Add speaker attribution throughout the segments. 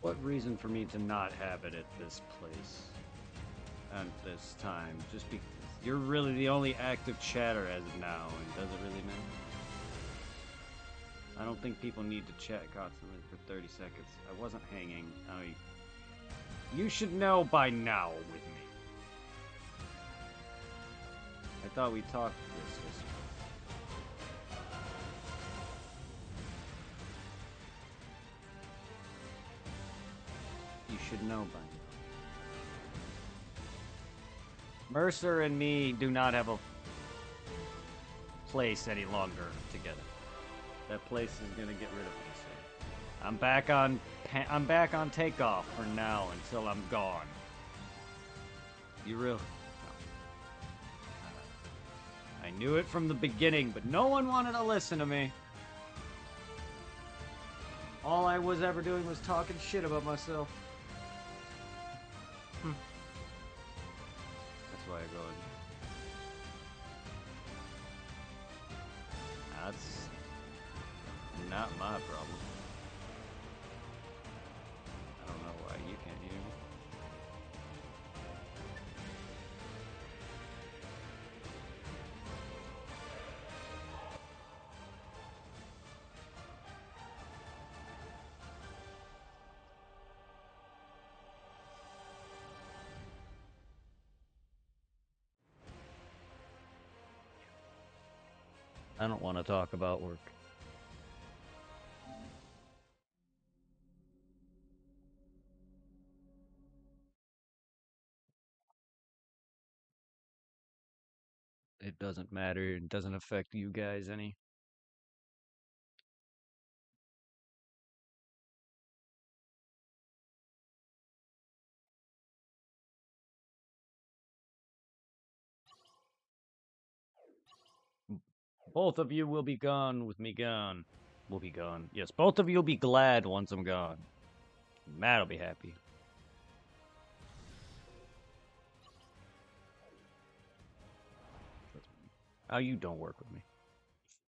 Speaker 1: What reason for me to not have it at this place at this time? Just because you're really the only active chatter as of now, and does it really matter? I don't think people need to chat constantly for 30 seconds. I wasn't hanging. You should know by now with me. I thought we talked this yesterday. You should know by now. Mercer and me do not have a place any longer together. That place is gonna get rid of me soon. I'm back on takeoff for now until I'm gone. You real? No. I knew it from the beginning, but no one wanted to listen to me. All I was ever doing was talking shit about myself. That's why I go in. That's not my problem. I don't know why you can't hear me. I don't want to talk about work. It doesn't matter. It doesn't affect you guys any. Both of you will be gone with me gone. Will be gone. Yes, both of you will be glad once I'm gone. Matt'll be happy. Oh, you don't work with me.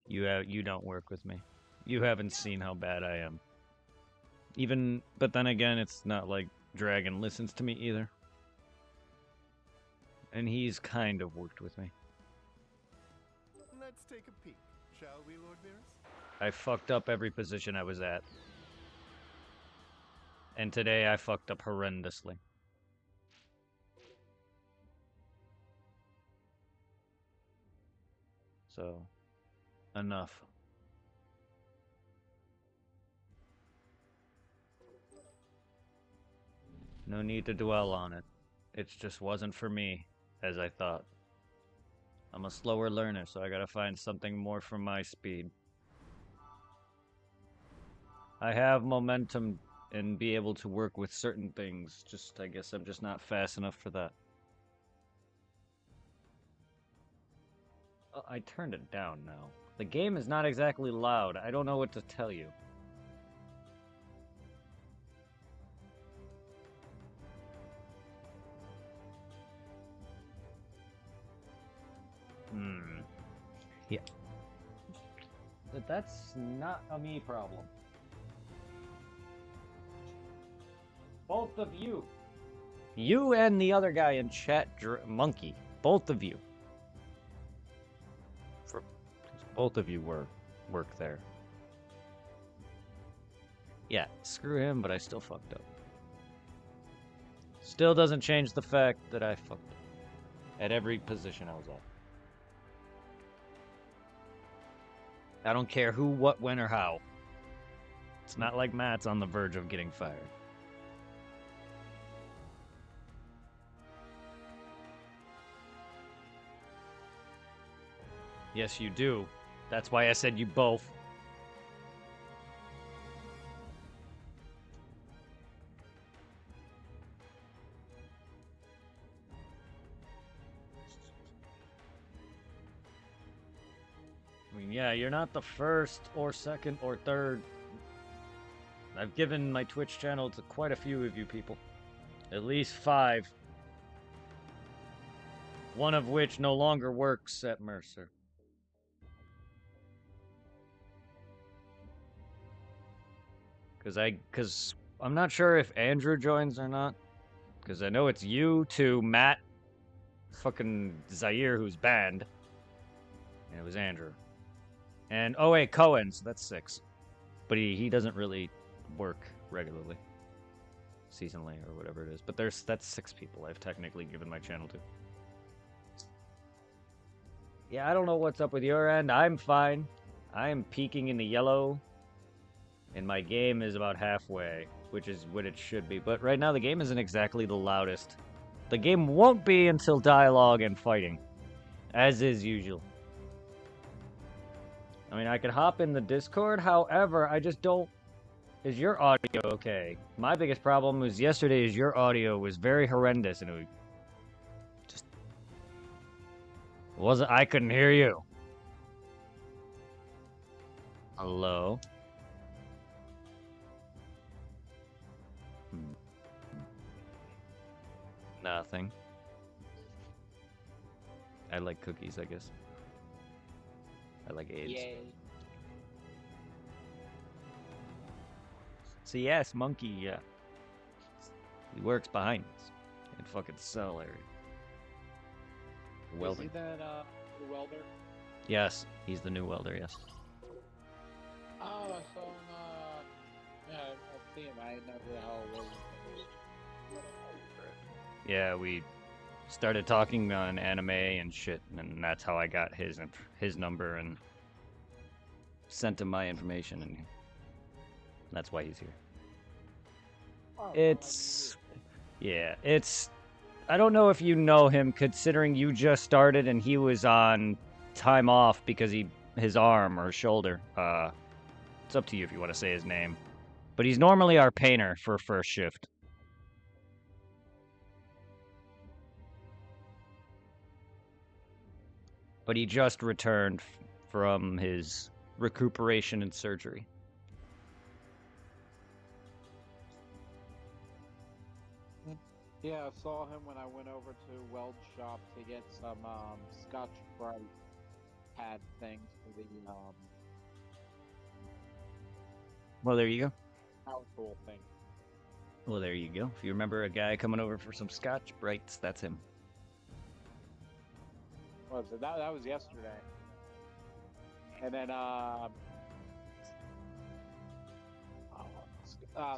Speaker 1: You don't work with me. You haven't seen how bad I am. But then again, it's not like Dragon listens to me either. And he's kind of worked with me.
Speaker 2: Let's take a peek, shall we, Lord Virus?
Speaker 1: I fucked up every position I was at. And today I fucked up horrendously. So, enough. No need to dwell on it. It just wasn't for me, as I thought. I'm a slower learner, so I gotta find something more for my speed. I have momentum and be able to work with certain things. I guess I'm just not fast enough for that. Oh, I turned it down now. The game is not exactly loud. I don't know what to tell you. Yeah. But that's not a me problem. Both of you. You and the other guy in chat, Monkey. Both of you. Both of you work there. Yeah, screw him, but I still fucked up. Still doesn't change the fact that I fucked up at every position I was at. I don't care who, what, when, or how. It's not like Matt's on the verge of getting fired. Yes, you do. That's why I said you both. I mean, yeah, you're not the first or second or third. I've given my Twitch channel to quite a few of you people. At least 5. One of which no longer works at Mercer. Because I'm not sure if Andrew joins or not. Because I know it's you, two, Matt, fucking Zaire, who's banned. And it was Andrew. And, oh wait, Cohen, so that's 6. But he doesn't really work regularly. Seasonally, or whatever it is. But that's 6 people I've technically given my channel to. Yeah, I don't know what's up with your end. I'm fine. I am peaking in the yellow. And my game is about halfway, which is what it should be. But right now, the game isn't exactly the loudest. The game won't be until dialogue and fighting. As is usual. I mean, I could hop in the Discord, however, I just don't... Is your audio okay? My biggest problem was yesterday is your audio was very horrendous, and it just... wasn't... I couldn't hear you. Hello? Nothing. I like cookies, I guess. I like AIDS.
Speaker 3: Yay.
Speaker 1: So yes, Monkey, yeah. He works behind us in fucking cell area. Welding.
Speaker 3: Is he that the welder?
Speaker 1: Yes, he's the new welder, yes.
Speaker 3: Oh, I saw him, yeah, I've seen him. I never how it was.
Speaker 1: Yeah, we started talking on anime and shit, and that's how I got his number and sent him my information, and that's why he's here.
Speaker 3: Oh,
Speaker 1: It's... yeah, it's... I don't know if you know him, considering you just started and he was on time off because his arm or shoulder. It's up to you if you want to say his name. But he's normally our painter for first shift. But he just returned from his recuperation and surgery.
Speaker 3: Yeah, I saw him when I went over to Weld Shop to get some Scotch Brite pad things for the
Speaker 1: Well, there you go.
Speaker 3: power tool thing.
Speaker 1: Well, there you go. If you remember a guy coming over for some Scotch Brights, that's him.
Speaker 3: What was it? That was yesterday. And then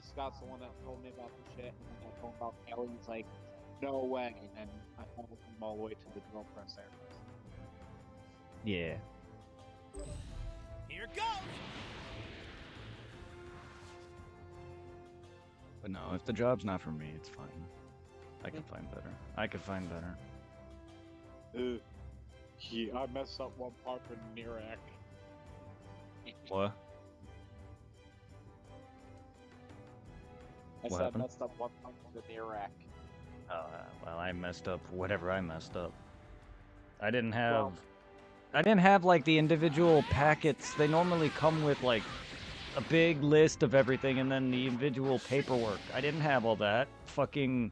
Speaker 3: Scott's the one that told me about the shit, and then I told him about Kelly. He's like, no way. And then I followed him all the way to the drill press there.
Speaker 1: Yeah.
Speaker 2: Here goes!
Speaker 1: But no, if the job's not for me, it's fine. I can find better. I could find better.
Speaker 3: I messed up one part for Nirak.
Speaker 1: What?
Speaker 3: I
Speaker 1: What
Speaker 3: said I
Speaker 1: happened?
Speaker 3: messed up one part for the Nirak.
Speaker 1: Well, I messed up whatever I messed up. I didn't have like the individual packets. They normally come with like a big list of everything and then the individual paperwork. I didn't have all that. Fucking,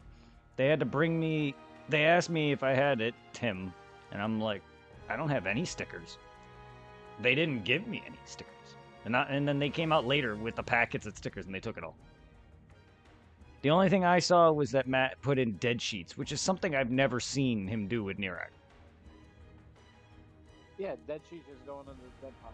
Speaker 1: they had to bring me. They asked me if I had it, Tim, and I'm like, I don't have any stickers. They didn't give me any stickers, and then they came out later with the packets of stickers and they took it all. The only thing I saw was that Matt put in dead sheets, which is something I've never seen him do with Nirak.
Speaker 3: Yeah, dead sheet is going under the dead pot.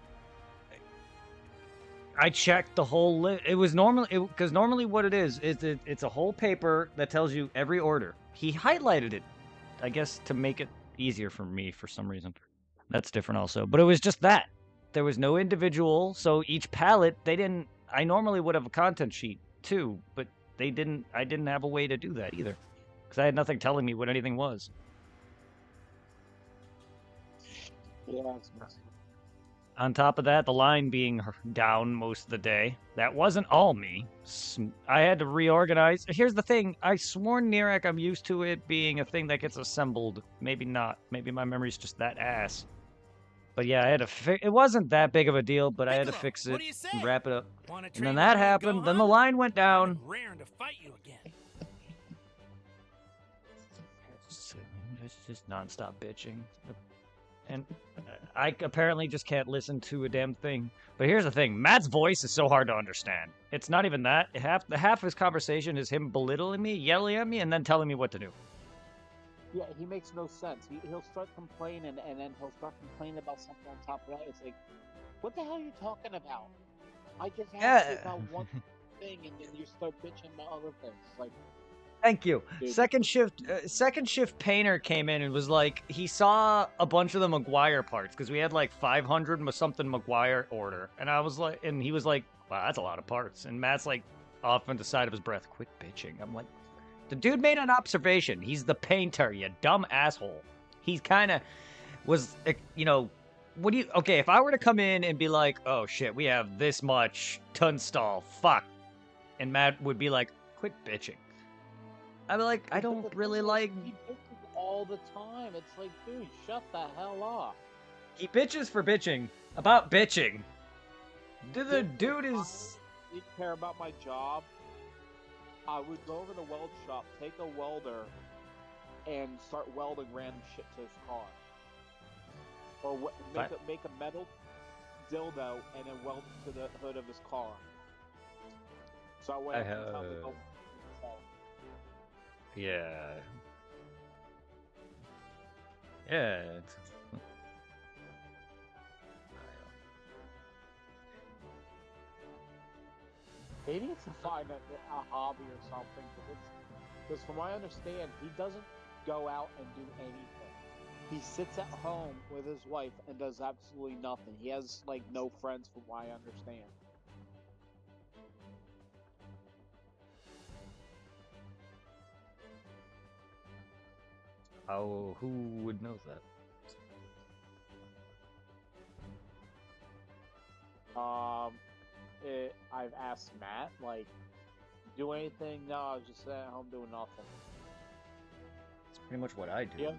Speaker 1: I checked the whole list. It was normally because normally what it is it's a whole paper that tells you every order. He highlighted it, I guess, to make it easier for me for some reason. That's different also, but it was just that there was no individual. So each pallet, they didn't. I normally would have a content sheet too, but they didn't. I didn't have a way to do that either because I had nothing telling me what anything was.
Speaker 3: Yeah, that's messy.
Speaker 1: On top of that, the line being down most of the day. That wasn't all me. I had to reorganize. Here's the thing. I sworn Nirak, I'm used to it being a thing that gets assembled. Maybe not. Maybe my memory's just that ass. But yeah, I had to it wasn't that big of a deal, but I had to fix it and wrap it up. And then that happened. Then the line went down.
Speaker 2: Raring to fight you again.
Speaker 1: It's just nonstop bitching. and I apparently just can't listen to a damn thing. But here's the thing: Matt's voice is so hard to understand. It's not even that. Half his conversation is him belittling me, yelling at me, and then telling me what to do.
Speaker 3: Yeah, he makes no sense. He'll start complaining, and then he'll start complaining about something on top of that. It's like, what the hell are you talking about? I just asked you about one thing, and then you start bitching about other things. Like,
Speaker 1: thank you.
Speaker 3: dude.
Speaker 1: Second shift painter came in and was like, he saw a bunch of the McGuire parts because we had like 500 something McGuire order, and I was like, and he was like, wow, that's a lot of parts. And Matt's like, off on the side of his breath, quit bitching. I'm like, the dude made an observation. He's the painter, you dumb asshole. He kind of was, you know, what do you, okay, if I were to come in and be like, oh shit, we have this much Tunstall, fuck. And Matt would be like, quit bitching. I'd be like, I don't really like...
Speaker 3: He bitches all the time. It's like, dude, shut the hell up.
Speaker 1: He bitches for bitching. About bitching. The dude is...
Speaker 3: He care about my job. I would go over to the weld shop, take a welder, and start welding random shit to his car. Or make a metal dildo and then weld it to the hood of his car. So I went up and tell him,
Speaker 1: yeah. Yeah.
Speaker 3: He needs to find a hobby or something, because from what I understand, he doesn't go out and do anything. He sits at home with his wife and does absolutely nothing. He has, like, no friends from what I understand.
Speaker 1: Oh, who would know that?
Speaker 3: I've asked Matt, like, do anything? No, I was just sitting at home doing nothing.
Speaker 1: That's pretty much what I do.
Speaker 3: Yeah.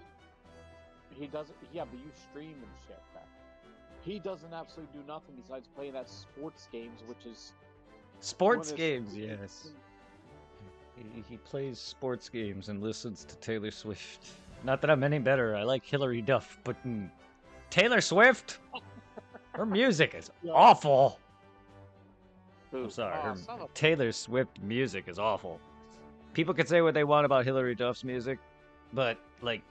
Speaker 3: He doesn't. Yeah, but you stream and shit. He doesn't absolutely do nothing besides playing that sports games, which is
Speaker 1: sports games. Yes. He plays sports games and listens to Taylor Swift. Not that I'm any better. I like Hillary Duff, but Taylor Swift, her music is awful. I'm sorry. Taylor Swift music is awful. People can say what they want about Hillary Duff's music, but like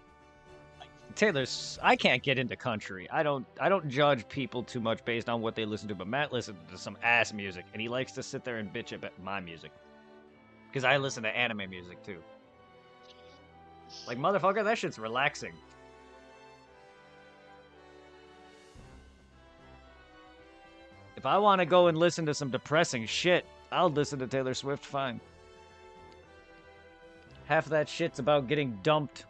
Speaker 1: Taylor's, I can't get into country. I don't judge people too much based on what they listen to, but Matt listens to some ass music, and he likes to sit there and bitch about my music. Because I listen to anime music, too. Like, motherfucker, that shit's relaxing. If I want to go and listen to some depressing shit, I'll listen to Taylor Swift fine. Half of that shit's about getting dumped.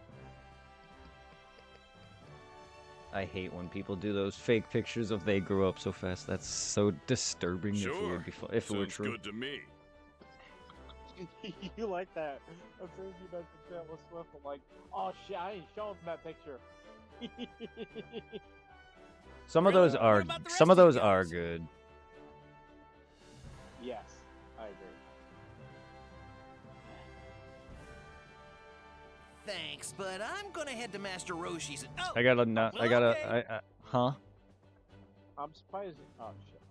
Speaker 1: I hate when people do those fake pictures of they grew up so fast. That's so disturbing.
Speaker 4: Sure.
Speaker 1: If it were true.
Speaker 4: Good to me.
Speaker 3: You like that? As soon as you mentioned Taylor Swift, I'm like, oh shit, I ain't showing them that picture.
Speaker 1: Some of those are good.
Speaker 3: Yes, I agree.
Speaker 5: Thanks, but I'm gonna head to Master Roshi's and huh?
Speaker 3: I'm surprised. Oh shit.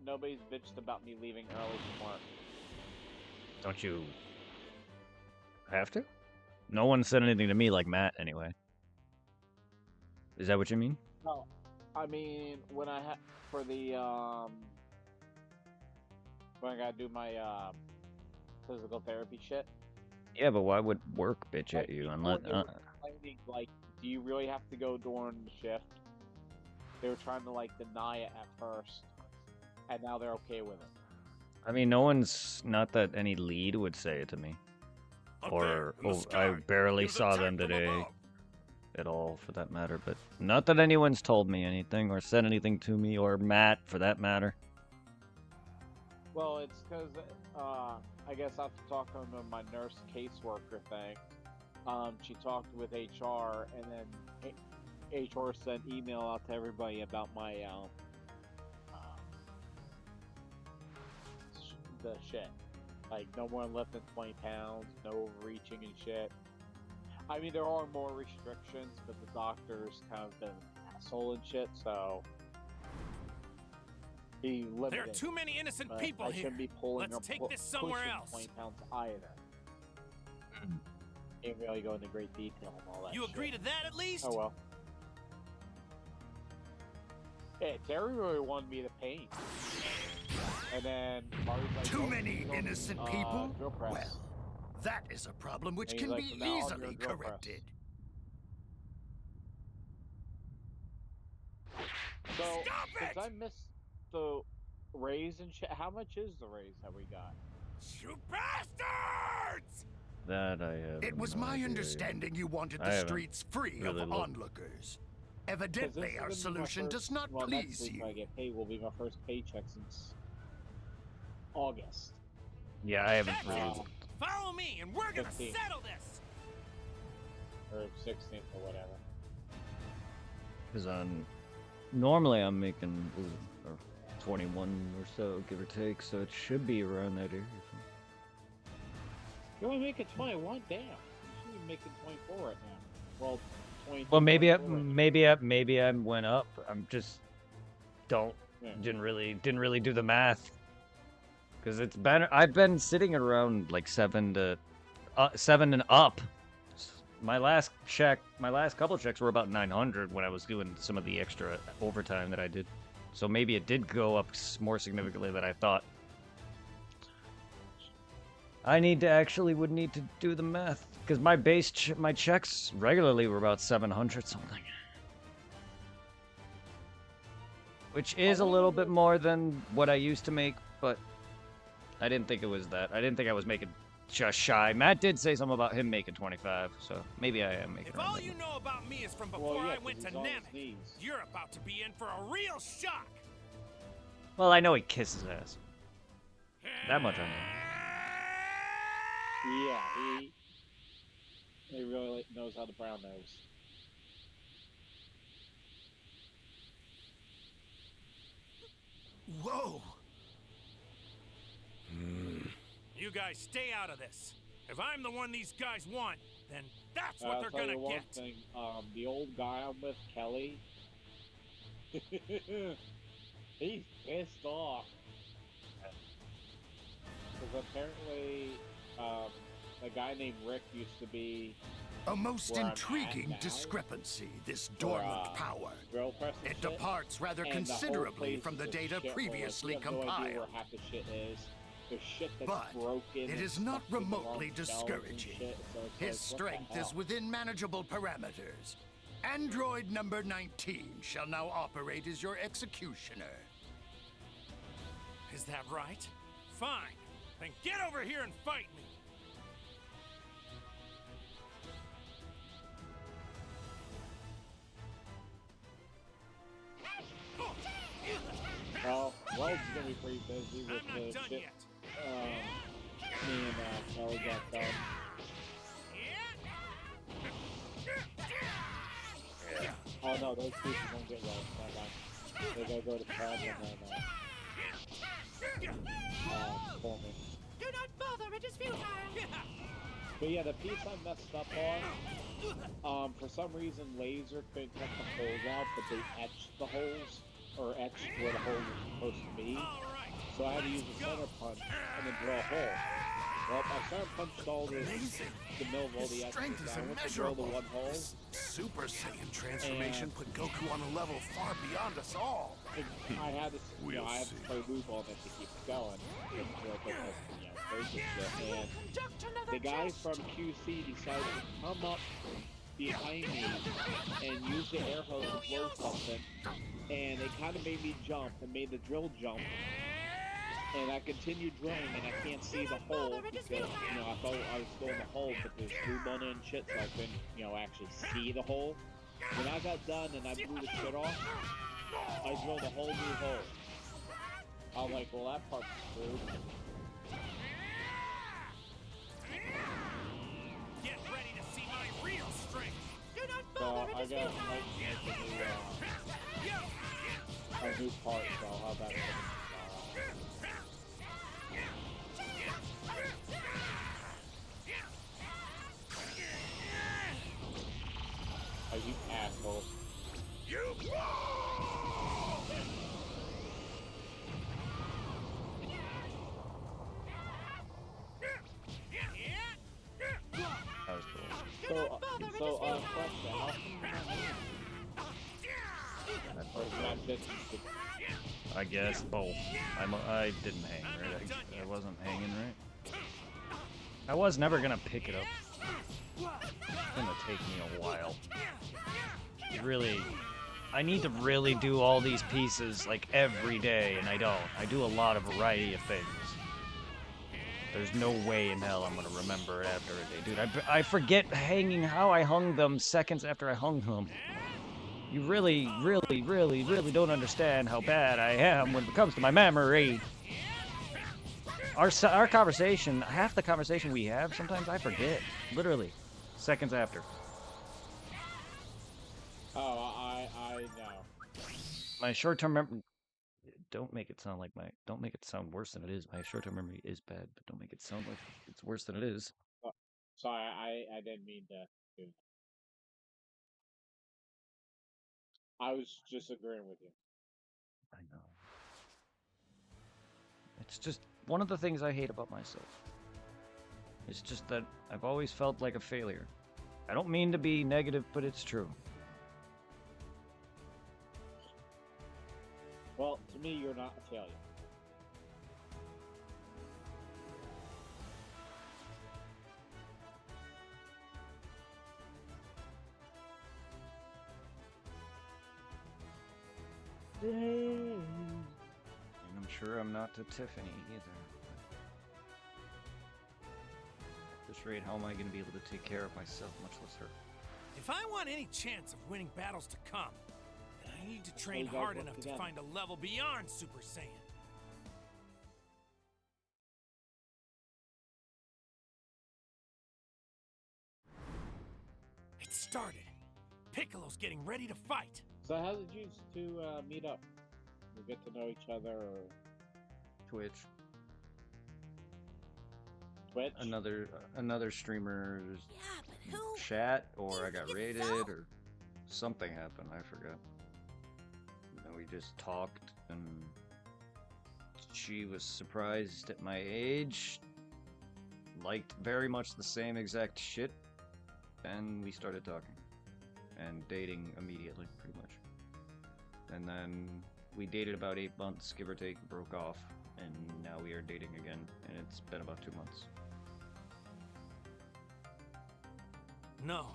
Speaker 3: Nobody's bitched about me leaving early from work.
Speaker 1: Don't you have to? No one said anything to me like Matt, anyway. Is that what you mean?
Speaker 3: No, I mean when I for the when I gotta do my physical therapy shit.
Speaker 1: Yeah, but why would work bitch at you unless?
Speaker 3: Like, do you really have to go during the shift? They were trying to like deny it at first, and now they're okay with it.
Speaker 1: I mean, no one's, not that any lead would say it to me. I barely saw them today at all, for that matter, but not that anyone's told me anything or said anything to me, or Matt, for that matter.
Speaker 3: Well, it's because, I guess after talking to my nurse caseworker thing, she talked with HR, and then HR sent email out to everybody about my, the shit. Like, no more lifting 20 pounds, no overreaching and shit. I mean, there are more restrictions, but the doctor's kind of been an asshole and shit, so he limited.
Speaker 4: There are too many innocent
Speaker 3: but
Speaker 4: people
Speaker 3: I
Speaker 4: here.
Speaker 3: shouldn't be pulling
Speaker 4: Let's
Speaker 3: or
Speaker 4: take this somewhere
Speaker 3: pushing
Speaker 4: else.
Speaker 3: 20 pounds either. Can't really go into great detail and all that.
Speaker 4: You agree
Speaker 3: shit.
Speaker 4: to that at least?
Speaker 3: Oh well. Hey, Terry really wanted me to paint. And then Marty's like,
Speaker 6: Too
Speaker 3: "Oh,
Speaker 6: many
Speaker 3: you don't,
Speaker 6: innocent people?
Speaker 3: drill press."
Speaker 6: Well, that is a problem which
Speaker 3: And
Speaker 6: can
Speaker 3: he's like,
Speaker 6: be
Speaker 3: "From now on, you're
Speaker 6: easily
Speaker 3: a drill press."
Speaker 6: corrected.
Speaker 3: So,
Speaker 4: Stop
Speaker 3: since
Speaker 4: it!
Speaker 3: I missed the raise and shit, how much is the raise that we got?
Speaker 4: You bastards!
Speaker 1: That I have.
Speaker 6: It was
Speaker 1: no
Speaker 6: my
Speaker 1: idea.
Speaker 6: understanding you wanted
Speaker 1: I
Speaker 6: the
Speaker 1: haven't
Speaker 6: streets free
Speaker 1: really
Speaker 6: of
Speaker 1: looked.
Speaker 6: onlookers.
Speaker 3: 'Cause
Speaker 6: Evidently,
Speaker 3: this
Speaker 6: our
Speaker 3: is gonna be my
Speaker 6: solution
Speaker 3: first-
Speaker 6: does not
Speaker 3: well,
Speaker 6: please
Speaker 3: next week
Speaker 6: you.
Speaker 3: when I get paid will be my first paycheck since August.
Speaker 1: Yeah, I haven't
Speaker 4: That's
Speaker 1: really.
Speaker 3: Uh,
Speaker 4: it. Follow me, and we're gonna
Speaker 3: 15.
Speaker 4: settle this.
Speaker 3: Or 16th or whatever.
Speaker 1: Because normally I'm making or 21 or so, give or take, so it should be around that area.
Speaker 3: You're only making 21, damn. You should be making 24 right now. Well, 22.
Speaker 1: Well, maybe I,
Speaker 3: 24 right now.
Speaker 1: maybe I went up. I'm just
Speaker 3: Yeah.
Speaker 1: didn't really do the math. Because I've been sitting at around like 7 and up. My last couple checks were about 900 when I was doing some of the extra overtime that I did. So maybe it did go up more significantly than I thought. I would need to do the math because my my checks regularly were about 700 something, which is a little bit more than what I used to make, but I didn't think it was that. I didn't think I was making just shy. Matt did say something about him making 25, so maybe I am making.
Speaker 4: If all you know about me is from
Speaker 3: Well,
Speaker 4: before
Speaker 3: yeah,
Speaker 4: I
Speaker 3: 'cause
Speaker 4: went to
Speaker 3: he's on his
Speaker 4: Namek,
Speaker 3: knees.
Speaker 4: you're about to be in for a real shock.
Speaker 1: Well, I know he kisses ass. That much I know.
Speaker 3: Yeah, he really knows how to brown nose.
Speaker 6: Whoa!
Speaker 4: You guys stay out of this. If I'm the one these guys want, then that's what
Speaker 3: I'll
Speaker 4: they're
Speaker 3: tell
Speaker 4: gonna
Speaker 3: you one
Speaker 4: get.
Speaker 3: thing, the old guy I'm with, Kelly, he's pissed off. Because apparently, a guy named Rick used to be
Speaker 6: A most
Speaker 3: Where I'm at
Speaker 6: intriguing
Speaker 3: now,
Speaker 6: discrepancy, this
Speaker 3: for,
Speaker 6: dormant power.
Speaker 3: drill press and
Speaker 6: It
Speaker 3: shit,
Speaker 6: departs rather
Speaker 3: and the whole
Speaker 6: considerably
Speaker 3: place
Speaker 6: from the
Speaker 3: is
Speaker 6: data
Speaker 3: shithole. Like,
Speaker 6: previously
Speaker 3: you have no idea
Speaker 6: compiled.
Speaker 3: where half the shit is. There's shit that's
Speaker 6: But
Speaker 3: broken.
Speaker 6: it
Speaker 3: and
Speaker 6: is not
Speaker 3: stuck to the wrong
Speaker 6: remotely
Speaker 3: shelves and
Speaker 6: discouraging.
Speaker 3: shit, so it's
Speaker 6: His
Speaker 3: like, what
Speaker 6: strength
Speaker 3: the
Speaker 6: is
Speaker 3: hell?
Speaker 6: within manageable parameters. Android number 19 shall now operate as your executioner.
Speaker 4: Is that right? Fine. Then get over here and fight me.
Speaker 3: Well, Weld's gonna be pretty busy with
Speaker 4: I'm not
Speaker 3: the
Speaker 4: done
Speaker 3: shit.
Speaker 4: yet.
Speaker 3: Me and Kelly got done. Oh no, those pieces won't get Weld. Never mind. They gotta go to Ted and then for me.
Speaker 7: Do not bother, it is futile.
Speaker 3: But yeah, the piece I messed up on, for some reason Laser couldn't cut the holes out, but they etched the holes, or etched where the hole was supposed to be.
Speaker 4: All right.
Speaker 3: So I had to use a center punch and then drill a hole. Well, I center punched all the middle of all
Speaker 6: His
Speaker 3: the
Speaker 6: strength
Speaker 3: extras.
Speaker 6: is
Speaker 3: I went to drill the
Speaker 6: immeasurable.
Speaker 3: one hole.
Speaker 6: This Super Saiyan transformation
Speaker 3: And-
Speaker 6: put Goku on a level far beyond us all.
Speaker 3: And I had to,
Speaker 6: We'll
Speaker 3: I had to
Speaker 6: see.
Speaker 3: play move on it to keep it going. Real quick, break this shit. And
Speaker 7: Conduct another
Speaker 3: the guy
Speaker 7: test.
Speaker 3: from QC decided to come up behind me and use the air hose to blow something, and it kind of made me jump and made the drill jump. And I continued drilling, and I can't see the hole because, I thought I was still in the hole, but there's lube on it and shit, so I couldn't, actually see the hole. When I got done and I blew the shit off, I drilled a whole new hole. I was like, well, that part's screwed.
Speaker 4: Get ready to see my real strength.
Speaker 7: Do not
Speaker 3: So
Speaker 7: bother,
Speaker 3: I
Speaker 7: it is
Speaker 3: got
Speaker 7: futile.
Speaker 3: a new part, so I'll have that coming tomorrow.
Speaker 1: I guess both. I didn't hang, right? I wasn't hanging, right? I was never gonna pick it up. It's gonna take me a while. Really, I need to really do all these pieces like every day, and I don't. I do a lot of variety of things. There's no way in hell I'm gonna remember it after a day. Dude, I forget how I hung them seconds after I hung them. You really, really, really, really don't understand how bad I am when it comes to my memory. Our conversation, half the conversation we have, sometimes I forget. Literally. Seconds after.
Speaker 3: Oh, I know.
Speaker 1: My short-term memory... Don't make it sound worse than it is. My short-term memory is bad, but don't make it sound like it's worse than it is.
Speaker 3: Sorry, I didn't mean to do that. I was just agreeing with you.
Speaker 1: I know. It's just one of the things I hate about myself. It's just that I've always felt like a failure. I don't mean to be negative, but it's true.
Speaker 3: Well, to me, you're not a failure.
Speaker 1: And I'm sure I'm not to Tiffany either. At this rate, how am I going to be able to take care of myself, much less her?
Speaker 4: If I want any chance of winning battles to come, then I need to train hard enough to find a level beyond Super Saiyan. It started. Piccolo's getting ready to fight.
Speaker 3: So how did you two meet up? You get to know each other, or
Speaker 1: Twitch.
Speaker 3: Twitch?
Speaker 1: Another streamer's
Speaker 7: Yeah, but who?
Speaker 1: chat, or I
Speaker 7: You
Speaker 1: got
Speaker 7: think
Speaker 1: raided,
Speaker 7: it's so?
Speaker 1: or something happened. I forgot. And we just talked, and she was surprised at my age, liked very much the same exact shit, and we started talking and dating immediately, pretty much. And then we dated about 8 months, give or take, broke off, and now we are dating again, and it's been about 2 months.
Speaker 4: No.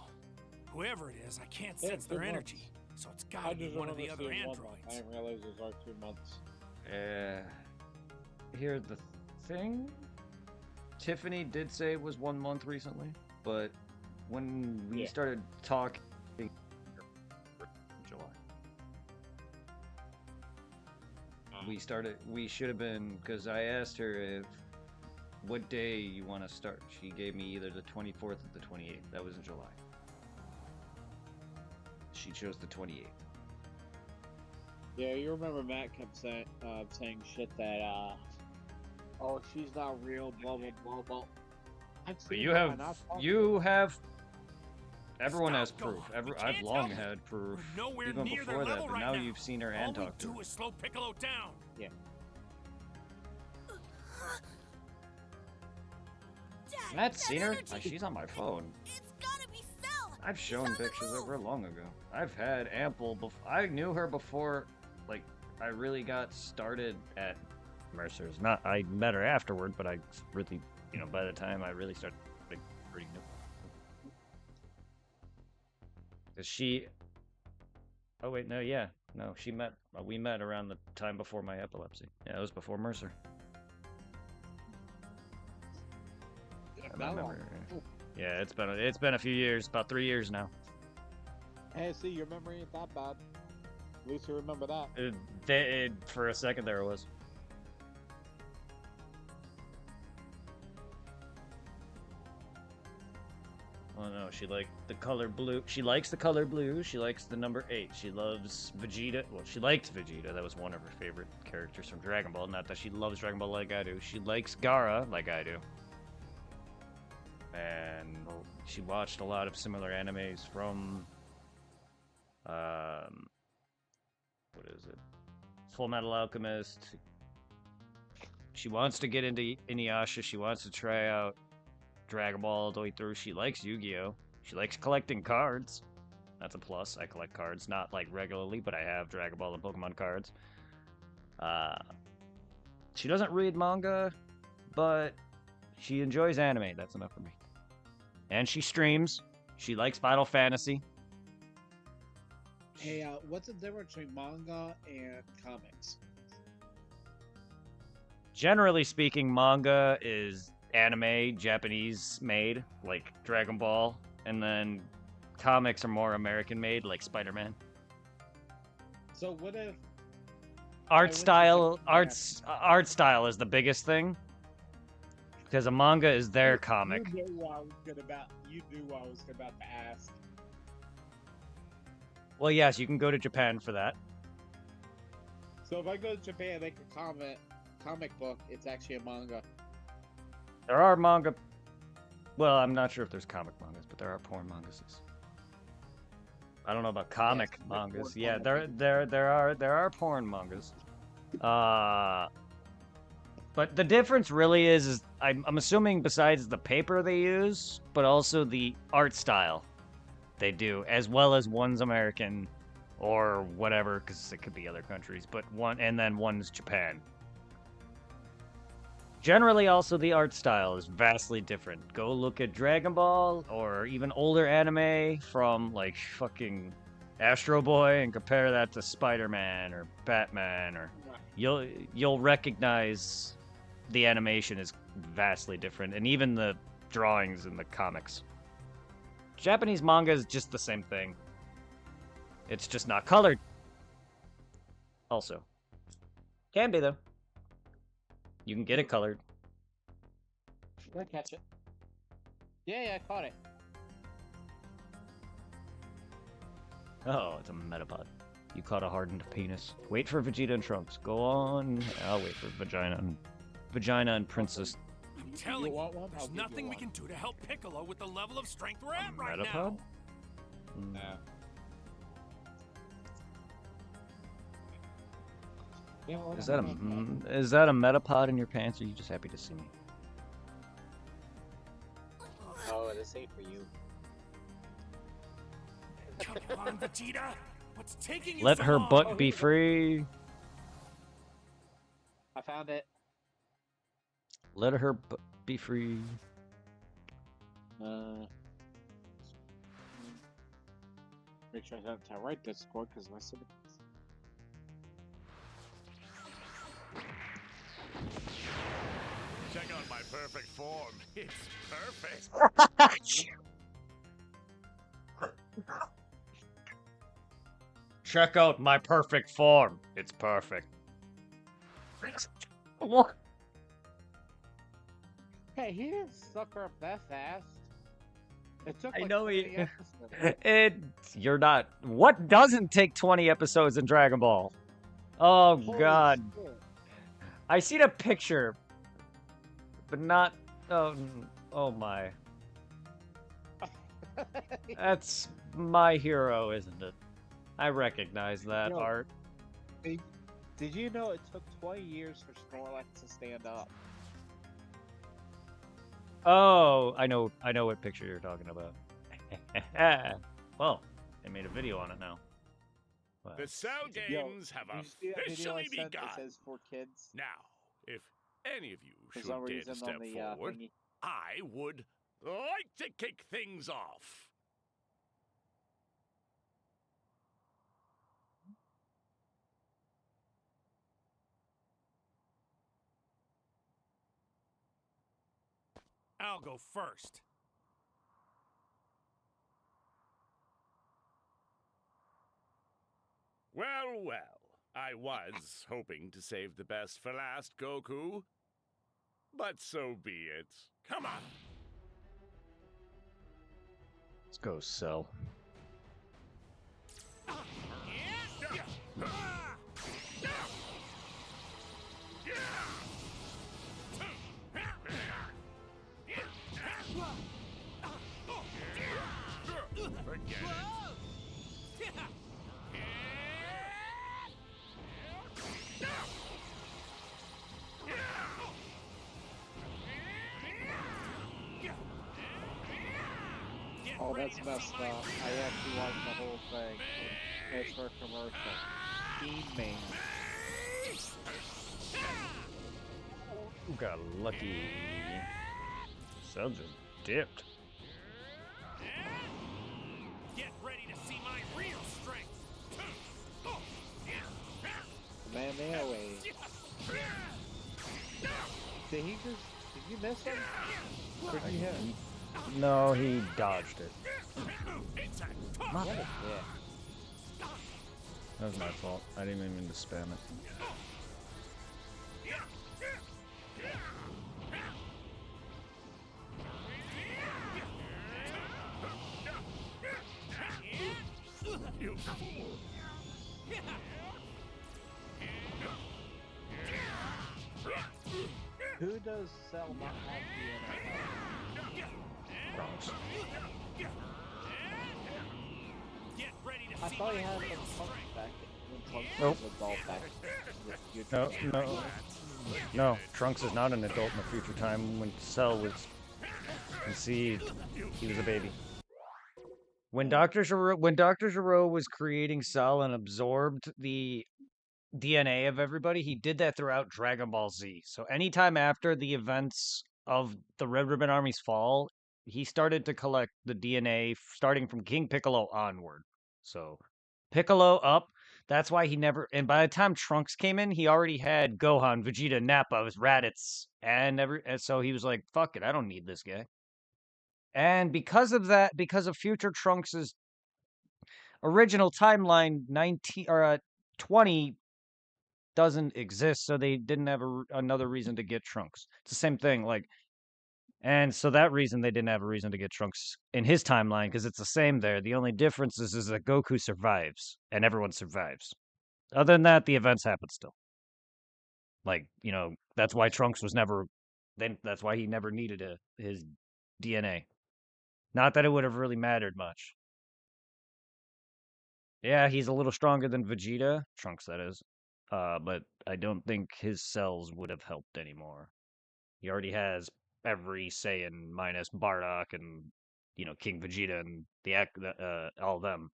Speaker 4: Whoever it is, I can't
Speaker 3: Yeah,
Speaker 4: sense
Speaker 3: 2
Speaker 4: their
Speaker 3: months.
Speaker 4: energy. So it's
Speaker 3: I
Speaker 4: gotta be
Speaker 3: just
Speaker 4: one of the
Speaker 3: remember
Speaker 4: other
Speaker 3: seeing 1 month.
Speaker 4: androids.
Speaker 3: I didn't realize it was our 2 months.
Speaker 1: Here's the thing. Tiffany did say it was 1 month recently, but when we
Speaker 3: Yeah.
Speaker 1: started talking, July. We should have been, because I asked her what day you want to start. She gave me either the 24th or the 28th. That was in July. She chose the 28th.
Speaker 3: Yeah, you remember Matt kept saying shit that, oh, she's not real, blah, blah, blah, blah.
Speaker 1: But you have, everyone has proof. I've long had proof,
Speaker 4: We're nowhere
Speaker 1: even
Speaker 4: near their
Speaker 1: before that,
Speaker 4: level
Speaker 1: but
Speaker 4: right
Speaker 1: now
Speaker 4: now.
Speaker 1: you've seen her and
Speaker 4: All we
Speaker 1: talked to
Speaker 4: do
Speaker 1: her.
Speaker 4: is slow Piccolo down.
Speaker 3: Yeah.
Speaker 7: Dad,
Speaker 1: Matt's seen her?
Speaker 7: energy.
Speaker 1: She's on my phone.
Speaker 7: It's gotta be Cell.
Speaker 1: I've shown
Speaker 7: She's on the
Speaker 1: pictures of her
Speaker 7: move.
Speaker 1: long ago. I've had ample I knew her before, like, I really got started at Mercer's. I met her afterward, but I really, by the time I really started, like, reading it. Cause oh wait, no, yeah. No, we met around the time before my epilepsy. Yeah, it was before Mercer. I remember. Yeah, it's been a few years, about 3 years now.
Speaker 3: Hey, see, your memory ain't that bad. At least you remember that.
Speaker 1: For a second there it was. Oh no, she liked the color blue. She likes the color blue. She likes the number 8. She loves Vegeta. Well, she liked Vegeta. That was one of her favorite characters from Dragon Ball. Not that she loves Dragon Ball like I do. She likes Gaara like I do. And she watched a lot of similar animes from what is it? Full Metal Alchemist. She wants to get into Inuyasha. She wants to try out Dragon Ball all the way through. She likes Yu-Gi-Oh! She likes collecting cards. That's a plus. I collect cards, not like regularly, but I have Dragon Ball and Pokemon cards. She doesn't read manga, but she enjoys anime. That's enough for me. And she streams. She likes Final Fantasy.
Speaker 8: Hey, what's the difference between manga and comics?
Speaker 1: Generally speaking, manga is anime, Japanese made, like Dragon Ball, and then comics are more American made, like Spider-Man.
Speaker 8: So what if
Speaker 1: Art
Speaker 8: went to
Speaker 1: style,
Speaker 8: Japan.
Speaker 1: art style is the biggest thing, because a manga is their comic.
Speaker 8: You knew what I was about to ask.
Speaker 1: Well, yes, you can go to Japan for that.
Speaker 8: So if I go to Japan and make a comic book, it's actually a manga.
Speaker 1: There are manga. Well, I'm not sure if there's comic mangas, but there are porn mangas. I don't know about comic
Speaker 8: Yes,
Speaker 1: mangas.
Speaker 8: porn
Speaker 1: Yeah,
Speaker 8: manga.
Speaker 1: there are porn mangas. But the difference really is I'm assuming besides the paper they use, but also the art style they do, as well as one's American or whatever, because it could be other countries, but then one's Japan. Generally, also, the art style is vastly different. Go look at Dragon Ball or even older anime from, like, fucking Astro Boy and compare that to Spider-Man or Batman, or you'll recognize the animation is vastly different, and even the drawings in the comics. Japanese manga is just the same thing. It's just not colored. Also. Can be, though. You can get it colored.
Speaker 3: Did I catch it? Yeah, I caught it.
Speaker 1: Oh, it's a Metapod. You caught a hardened penis. Wait for Vegeta and Trunks. Go on. I'll wait for Vagina and Princess.
Speaker 4: I'm telling you,
Speaker 8: want one? I'll
Speaker 4: there's
Speaker 8: give you
Speaker 4: nothing we
Speaker 8: one.
Speaker 4: can do to help Piccolo with the level of strength we're at right
Speaker 1: Metapod?
Speaker 4: now.
Speaker 1: Mm. Is that a Metapod in your pants, or are you just happy to see me?
Speaker 3: Oh, this ain't for you.
Speaker 4: Come on, Vegeta. What's taking you
Speaker 1: Let
Speaker 4: so
Speaker 1: her
Speaker 4: long?
Speaker 1: butt be free.
Speaker 3: I found it.
Speaker 1: Let her be free.
Speaker 3: Make sure I have to write this score because my stomach.
Speaker 6: Check out my perfect form. It's perfect.
Speaker 1: Check out my perfect form. It's perfect. What?
Speaker 3: Hey, he didn't suck her up that fast. It took
Speaker 1: I
Speaker 3: like
Speaker 1: know
Speaker 3: 20
Speaker 1: he-
Speaker 3: episodes.
Speaker 1: You're not. What doesn't take 20 episodes in Dragon Ball? Oh
Speaker 3: Holy
Speaker 1: God.
Speaker 3: shit.
Speaker 1: I seen a picture, but not. Oh my. That's my hero, isn't it? I recognize that
Speaker 3: Yo.
Speaker 1: art.
Speaker 3: Did you know it took 20 years for Snorlax to stand up?
Speaker 1: Oh, I know what picture you're talking about. Well, they made a video on it now. Well,
Speaker 6: The Cell
Speaker 3: Yo,
Speaker 6: Games have
Speaker 3: you see that video I
Speaker 6: officially
Speaker 3: sent
Speaker 6: begun.
Speaker 3: that says for kids?
Speaker 6: Now, if any of you
Speaker 3: For
Speaker 6: should
Speaker 3: some
Speaker 6: dare
Speaker 3: reason
Speaker 6: to step
Speaker 3: on the
Speaker 6: forward,
Speaker 3: thingy.
Speaker 6: I would like to kick things off.
Speaker 4: I'll go first.
Speaker 6: Well, well, I was hoping to save the best for last, Goku. But so be it. Come on.
Speaker 1: let's go, Cell.
Speaker 6: Forget it.
Speaker 3: Oh, that's messed up. I actually watched the whole thing. It's for a commercial. Team Man.
Speaker 1: got lucky. Cell just dipped.
Speaker 4: Get ready to see my real strength.
Speaker 8: Kamehameha. Did you miss him? Or did you hit him?
Speaker 1: No, he dodged it.
Speaker 8: Yeah.
Speaker 1: That was my fault. I didn't even mean to spam it.
Speaker 8: Who does Cell not have DNA?
Speaker 1: Promise.
Speaker 4: Get ready to
Speaker 8: I
Speaker 4: see
Speaker 8: thought
Speaker 4: my
Speaker 8: he had
Speaker 4: real
Speaker 8: some Trunks
Speaker 4: strength.
Speaker 8: back when Trunks
Speaker 1: Nope.
Speaker 8: was an adult back in the future.
Speaker 1: No. Trunks is not an adult in the future time. When Cell was conceived, he was a baby. When Dr. Gero was creating Cell and absorbed the DNA of everybody, he did that throughout Dragon Ball Z. So anytime after the events of the Red Ribbon Army's fall, he started to collect the DNA starting from King Piccolo onward. So Piccolo up, that's why he never, and by the time Trunks came in, he already had Gohan, Vegeta, Nappa, Raditz, and so he was like, fuck it, I don't need this guy. And because of that, because of future Trunks's original timeline, 20 doesn't exist, so they didn't have another reason to get Trunks. It's the same thing, like, and so that reason they didn't have a reason to get Trunks in his timeline, because it's the same there. The only difference is that Goku survives, and everyone survives. Other than that, the events happen still. Like, you know, that's why Trunks was never, that's why he never needed his DNA. Not that it would have really mattered much. Yeah, he's a little stronger than Vegeta, Trunks that is. But I don't think his cells would have helped anymore. He already has every Saiyan minus Bardock and, you know, King Vegeta and all of them.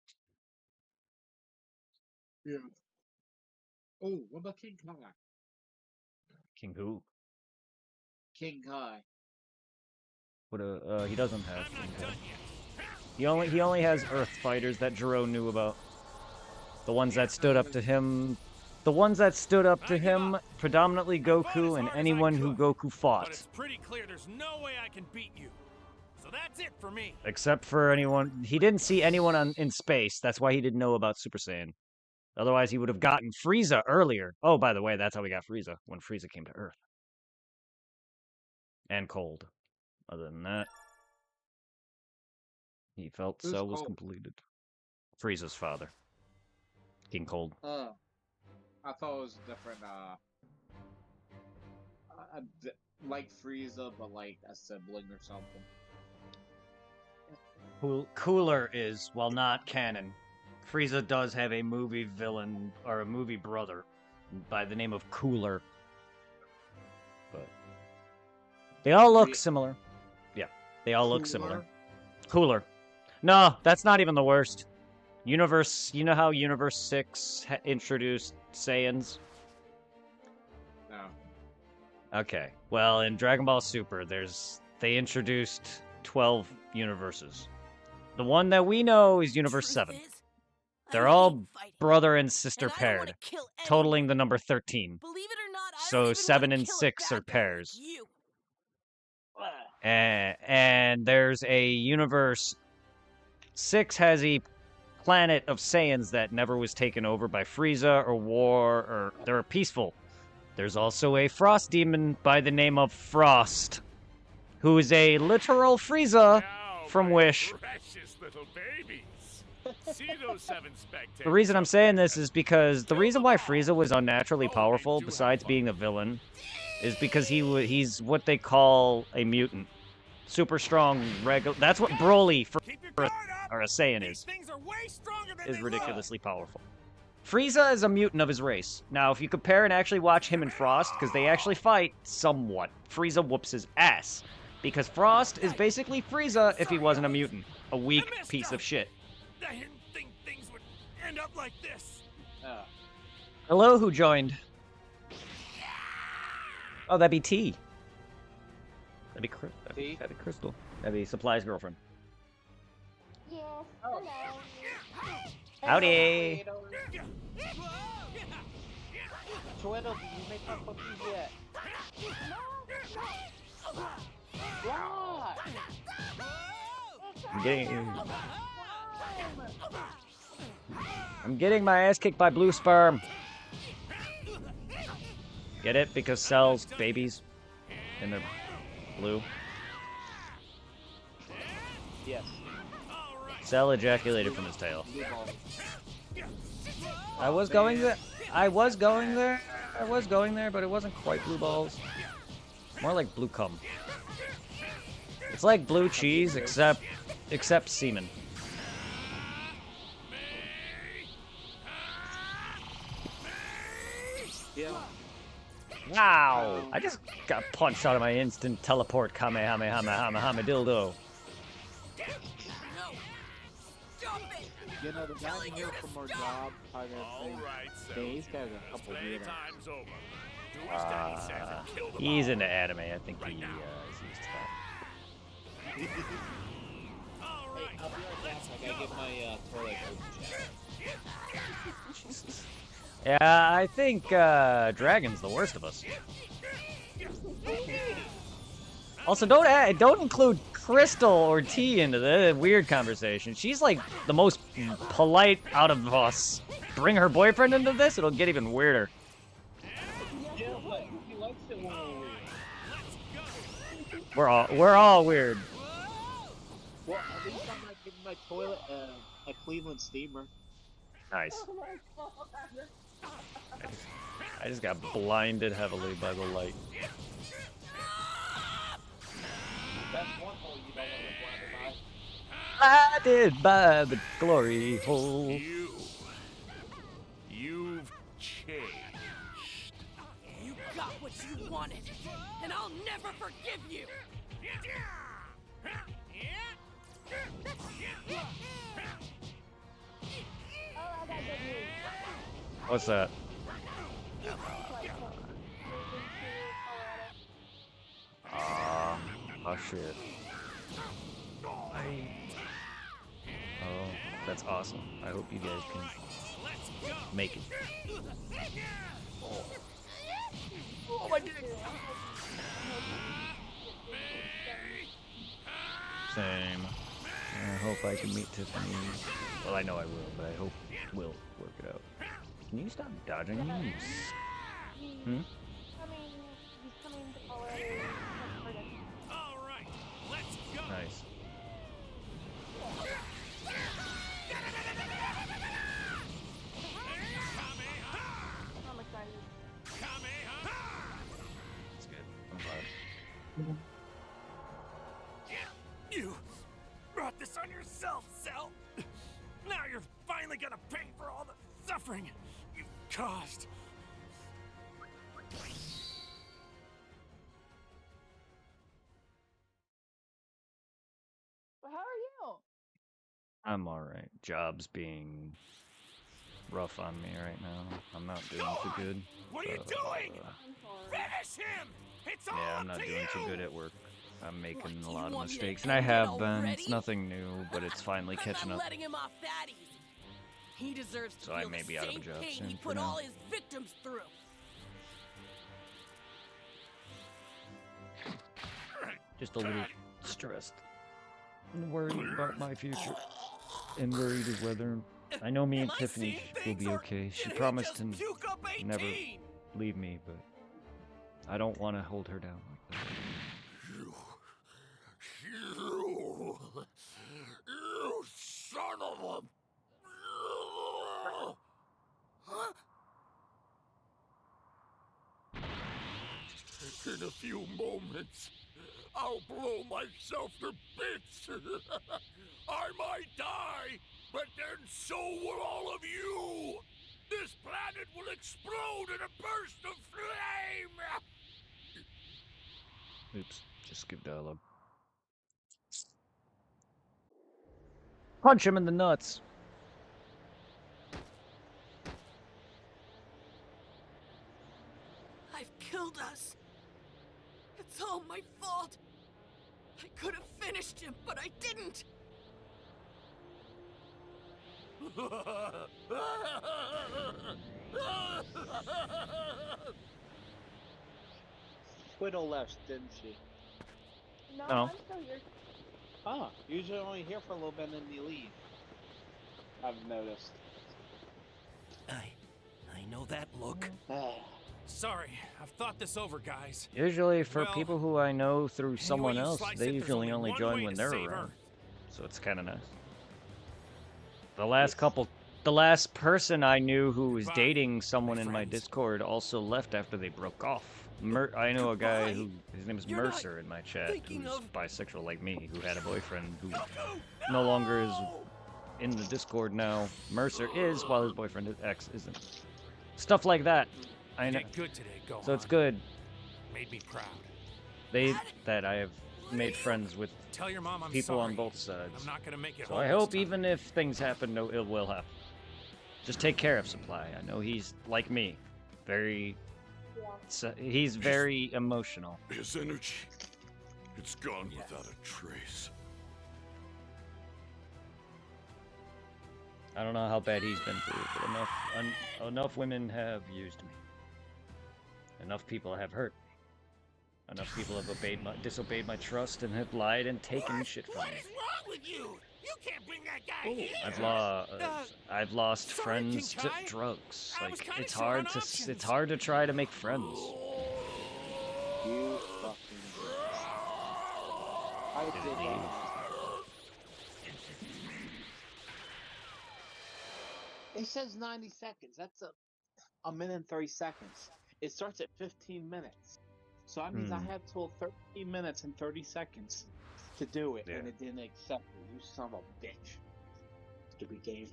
Speaker 8: Yeah. Oh, what about King Kai?
Speaker 1: King who?
Speaker 8: King Kai.
Speaker 1: He doesn't have.
Speaker 4: I'm not done yet.
Speaker 1: He only has Earth fighters that Gero knew about. The ones that stood up to him. The ones that stood up to him, predominantly Goku and anyone who Goku
Speaker 4: But
Speaker 1: fought.
Speaker 4: it's pretty clear there's no way I can beat you. So that's it for me.
Speaker 1: Except for anyone, he didn't see anyone in space. That's why he didn't know about Super Saiyan. Otherwise, he would have gotten Frieza earlier. Oh, by the way, that's how we got Frieza, when Frieza came to Earth. And Cold. Other than that, he felt
Speaker 8: Who's
Speaker 1: Cell was
Speaker 8: Cold?
Speaker 1: completed. Frieza's father. King Cold.
Speaker 8: Oh. I thought it was different, like Frieza, but like a sibling or something.
Speaker 1: Cooler is, while not canon, Frieza does have a movie villain, or a movie brother, by the name of Cooler. But they all look similar. Yeah, they all look similar. Cooler. No, that's not even the worst. You know how Universe 6 introduced Saiyans?
Speaker 8: No.
Speaker 1: Okay. Well, in Dragon Ball Super, they introduced 12 universes. The one that we know is Universe 7. They're all brother and sister paired, totaling the number 13.
Speaker 7: Believe it or not, I
Speaker 1: So
Speaker 7: don't even
Speaker 1: 7
Speaker 7: wanna
Speaker 1: and
Speaker 7: kill a
Speaker 1: 6 are
Speaker 7: bad guy like
Speaker 1: pairs.
Speaker 7: you.
Speaker 1: And there's a universe. 6 has a planet of Saiyans that never was taken over by Frieza or war, or they're peaceful. There's also a frost demon by the name of Frost, who is a literal Frieza
Speaker 6: Now,
Speaker 1: from
Speaker 6: my
Speaker 1: Wish.
Speaker 6: Precious little babies. See those 7 spectators.
Speaker 1: The reason I'm saying this is because the reason why Frieza was unnaturally powerful, besides being a villain, is because he's what they call a mutant. Super strong, regular. That's what Broly for
Speaker 4: Keep your guard up.
Speaker 1: or a Saiyan
Speaker 4: These
Speaker 1: is.
Speaker 4: things are way stronger than
Speaker 1: Is
Speaker 4: they
Speaker 1: ridiculously powerful. Frieza is a mutant of his race. Now, if you compare and actually watch him and Frost, because they actually fight somewhat, Frieza whoops his ass. Because Frost is basically Frieza if he wasn't a mutant. A weak piece of shit.
Speaker 4: look. I didn't think things would end up like this.
Speaker 1: Hello, who joined? Oh, that'd be T. That'd be Crystal. That'd be Supply's girlfriend.
Speaker 9: Yes.
Speaker 8: Oh.
Speaker 9: Hello.
Speaker 1: Howdy.
Speaker 3: Twiddle, did you make my cookies yet?
Speaker 9: No.
Speaker 3: Why?
Speaker 1: I'm getting my ass kicked by blue sperm. Get it? Because cells, babies, and they're blue.
Speaker 3: Yes.
Speaker 1: Cell ejaculated from his tail.
Speaker 3: Blue balls.
Speaker 1: I was going there. I was going there. I was going there, but it wasn't quite blue balls. More like blue cum. It's like blue cheese, except semen.
Speaker 3: Yeah.
Speaker 1: Wow! I just got punched out of my instant teleport Kamehameha dildo.
Speaker 3: You know, the guy here from our job,
Speaker 6: All right, so
Speaker 3: Dave's got a couple weird ones.
Speaker 6: time's over. Do as Daddy says and kill them
Speaker 1: He's
Speaker 6: all.
Speaker 1: into anime. I think he is used to that.
Speaker 8: Hey, I'll be right back. I gotta get my toilet paper.
Speaker 1: Yeah, I think Dragon's the worst of us. Also, don't include Crystal or T into the weird conversation. She's like the most polite out of us. Bring her boyfriend into this, it'll get even weirder.
Speaker 8: Yeah, but he likes it when we're weird.
Speaker 1: We're all weird.
Speaker 8: Well, at least I'm not giving my toilet a Cleveland steamer.
Speaker 1: Nice. I just got blinded heavily by the light.
Speaker 8: That's one hole you don't want to blind
Speaker 1: Blinded by the glory hole.
Speaker 6: You've changed.
Speaker 7: You got what you wanted, and I'll never forgive you.
Speaker 9: Oh, I got good news.
Speaker 1: What's that? Oh shit. Oh, that's awesome. I hope you guys can make it. Oh my dick. Same. I hope I can meet Tiffany. Well, I know I will, but I hope we'll work it out. Can you stop dodging me? Hmm?
Speaker 9: He's coming to Colorado.
Speaker 4: All right, let's go.
Speaker 1: Nice.
Speaker 9: I'm excited.
Speaker 1: That's good. I'm glad.
Speaker 4: You brought this on yourself, Cell. Now you're finally gonna pay for all the suffering you've caused.
Speaker 9: Well, how are you?
Speaker 1: I'm alright. Job's being rough on me right now. I'm not doing too good.
Speaker 4: What are you
Speaker 1: but,
Speaker 4: doing?
Speaker 9: I'm sorry.
Speaker 4: Finish him! It's all
Speaker 1: yeah,
Speaker 4: up
Speaker 1: I'm not
Speaker 4: to
Speaker 1: doing too
Speaker 4: you!
Speaker 1: good at work. I'm making
Speaker 7: What,
Speaker 1: a
Speaker 7: you
Speaker 1: lot of
Speaker 7: want me to
Speaker 1: mistakes, and I
Speaker 7: end it
Speaker 1: have been.
Speaker 7: already?
Speaker 1: It's nothing new, but it's finally
Speaker 7: I'm
Speaker 1: catching
Speaker 7: not
Speaker 1: up.
Speaker 7: letting him off that easy. He deserves to
Speaker 1: So I
Speaker 7: feel
Speaker 1: may
Speaker 7: the
Speaker 1: be out of a
Speaker 7: same
Speaker 1: job
Speaker 7: pain
Speaker 1: soon
Speaker 7: he
Speaker 1: for
Speaker 7: put
Speaker 1: now.
Speaker 7: all his victims through.
Speaker 1: Just a little stressed and worried about my future, and worried of whether I know me and
Speaker 7: Am I
Speaker 1: Tiffany
Speaker 7: seeing
Speaker 1: will be
Speaker 7: things, or
Speaker 1: okay. She
Speaker 7: did he
Speaker 1: promised
Speaker 7: just
Speaker 1: to
Speaker 7: puke up 18?
Speaker 1: never leave me, but I don't want to hold her down like that.
Speaker 6: You son of a...
Speaker 7: Huh?
Speaker 6: In a few moments, I'll blow myself to bits. I might die, but then so will all of you. This planet will explode in a burst of flame.
Speaker 1: Oops, just skip dialogue. Punch him in the nuts.
Speaker 7: I've killed us. It's all my fault. I could have finished him, but I didn't.
Speaker 3: Widow left, didn't she?
Speaker 9: No,
Speaker 1: Oh.
Speaker 9: I'm still here.
Speaker 3: Oh, usually only here for a little bit and then you leave. I've noticed.
Speaker 5: I know that look.
Speaker 4: Sorry, I've thought this over, guys.
Speaker 1: Usually for
Speaker 4: Well,
Speaker 1: people who I know through
Speaker 4: any way
Speaker 1: someone
Speaker 4: you
Speaker 1: else,
Speaker 4: slice
Speaker 1: they
Speaker 4: it, there's
Speaker 1: usually only
Speaker 4: one
Speaker 1: join
Speaker 4: way
Speaker 1: when
Speaker 4: to
Speaker 1: they're
Speaker 4: save her.
Speaker 1: around. So it's kind of nice. The last person I knew who was
Speaker 4: Goodbye,
Speaker 1: dating someone
Speaker 4: my
Speaker 1: in my
Speaker 4: friends.
Speaker 1: Discord also left after they broke off. I know a guy
Speaker 5: Goodbye.
Speaker 1: who, his name is
Speaker 5: You're not
Speaker 1: Mercer in my chat,
Speaker 5: thinking
Speaker 1: who's
Speaker 5: of-
Speaker 1: bisexual like me, who had a boyfriend who no longer is in the Discord now. Mercer is, while his boyfriend is ex isn't. Stuff like that. I
Speaker 4: You
Speaker 1: know.
Speaker 4: did good today, Gohan.
Speaker 1: So it's good
Speaker 4: Made me proud.
Speaker 1: that I have made friends with
Speaker 4: Tell your mom I'm
Speaker 1: people
Speaker 4: sorry.
Speaker 1: on both sides.
Speaker 4: I'm not gonna make it
Speaker 1: So
Speaker 4: home
Speaker 1: I
Speaker 4: this
Speaker 1: hope
Speaker 4: time.
Speaker 1: even if things happen, no ill will happen. Just take care of Supply. I know he's like me, very. He's very emotional.
Speaker 6: His energy, it's gone without a trace.
Speaker 1: I don't know how bad he's been through, but enough women have used me. Enough people have hurt me. Enough people have disobeyed my trust and have lied and taken shit from
Speaker 6: What
Speaker 1: me.
Speaker 6: is wrong with you? You can't bring that guy here.
Speaker 1: I've lost
Speaker 4: sorry,
Speaker 1: friends
Speaker 4: King
Speaker 1: to
Speaker 4: Kai.
Speaker 1: drugs.
Speaker 4: I was
Speaker 1: Like
Speaker 4: kinda
Speaker 1: it's
Speaker 4: short
Speaker 1: hard
Speaker 4: on
Speaker 1: to
Speaker 4: options.
Speaker 1: it's hard to try to make friends.
Speaker 3: You fucking bitch. I did that. It says 90 seconds. That's a minute and 30 seconds. It starts at 15 minutes. So that means I have till 13 minutes and 30 seconds to do it, and
Speaker 1: Yeah.
Speaker 3: it didn't accept me. You son of a bitch. Stupid game.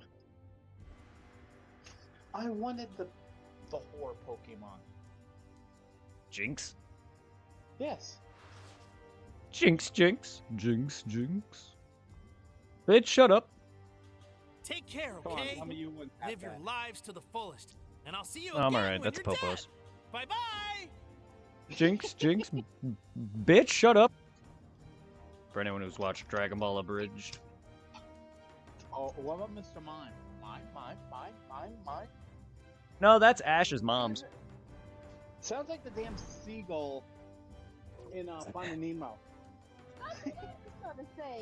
Speaker 3: I wanted the horror Pokemon.
Speaker 1: Jinx.
Speaker 3: Yes.
Speaker 1: Jinx, jinx, jinx, jinx. Bitch, shut up.
Speaker 4: Take care,
Speaker 3: Come on,
Speaker 4: okay?
Speaker 3: tell me you wouldn't have
Speaker 4: Live your
Speaker 3: that.
Speaker 4: lives to the fullest, and I'll see you
Speaker 1: I'm
Speaker 4: again
Speaker 1: alright.
Speaker 4: when
Speaker 1: That's
Speaker 4: you're
Speaker 1: Popos.
Speaker 4: Bye bye.
Speaker 1: Jinx, jinx, bitch, shut up. For anyone who's watched Dragon Ball Abridged.
Speaker 3: Oh, what about Mr. Mime? Mime.
Speaker 1: No, that's Ash's mom's.
Speaker 3: Sounds like the damn seagull in Finding Nemo.
Speaker 9: I was just gonna say.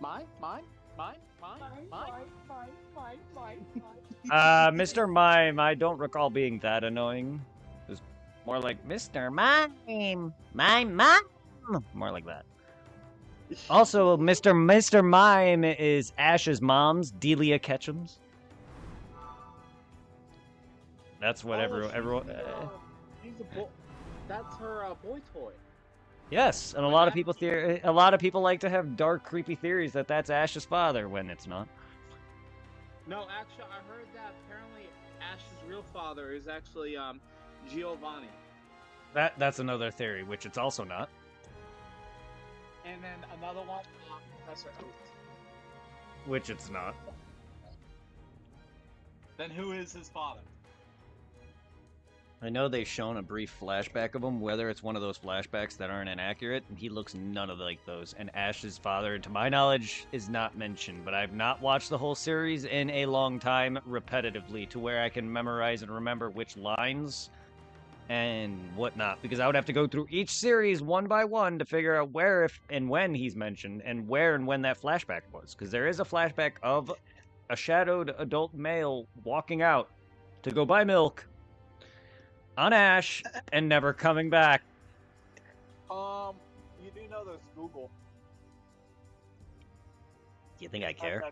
Speaker 9: Mine.
Speaker 1: Mr. Mime, I don't recall being that annoying. It was more like Mr. Mime, Mime, more like that. Also, Mr. Mime is Ash's mom's, Delia Ketchum's. That's what everyone.
Speaker 3: He's a boy. That's her boy toy.
Speaker 1: Yes, and a lot of people like to have dark, creepy theories that that's Ash's father when it's not.
Speaker 3: No, actually, I heard that apparently Ash's real father is actually Giovanni.
Speaker 1: That's another theory, which it's also not.
Speaker 3: And then another one, Professor Oak.
Speaker 1: Which it's not.
Speaker 3: Then who is his father?
Speaker 1: I know they've shown a brief flashback of him, whether it's one of those flashbacks that aren't inaccurate, and he looks none of like those. And Ash's father, to my knowledge, is not mentioned, but I've not watched the whole series in a long time repetitively to where I can memorize and remember which lines and whatnot, because I would have to go through each series one by one to figure out where if and when he's mentioned, and where and when that flashback was, because there is a flashback of a shadowed adult male walking out to go buy milk on Ash and never coming back.
Speaker 3: You do know there's Google.
Speaker 1: Do you think I care?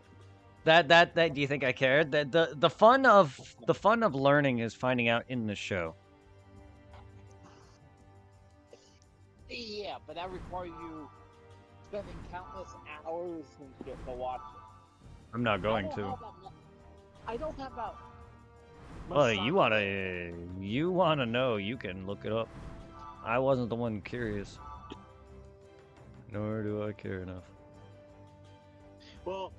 Speaker 1: That do you think I cared? The fun of learning is finding out in the show.
Speaker 3: Yeah, but that requires you spending countless hours and shit to watch it.
Speaker 1: I'm not going to.
Speaker 3: I don't have that.
Speaker 1: Well, you wanna know, you can look it up. I wasn't the one curious. Nor do I care enough.
Speaker 3: Well,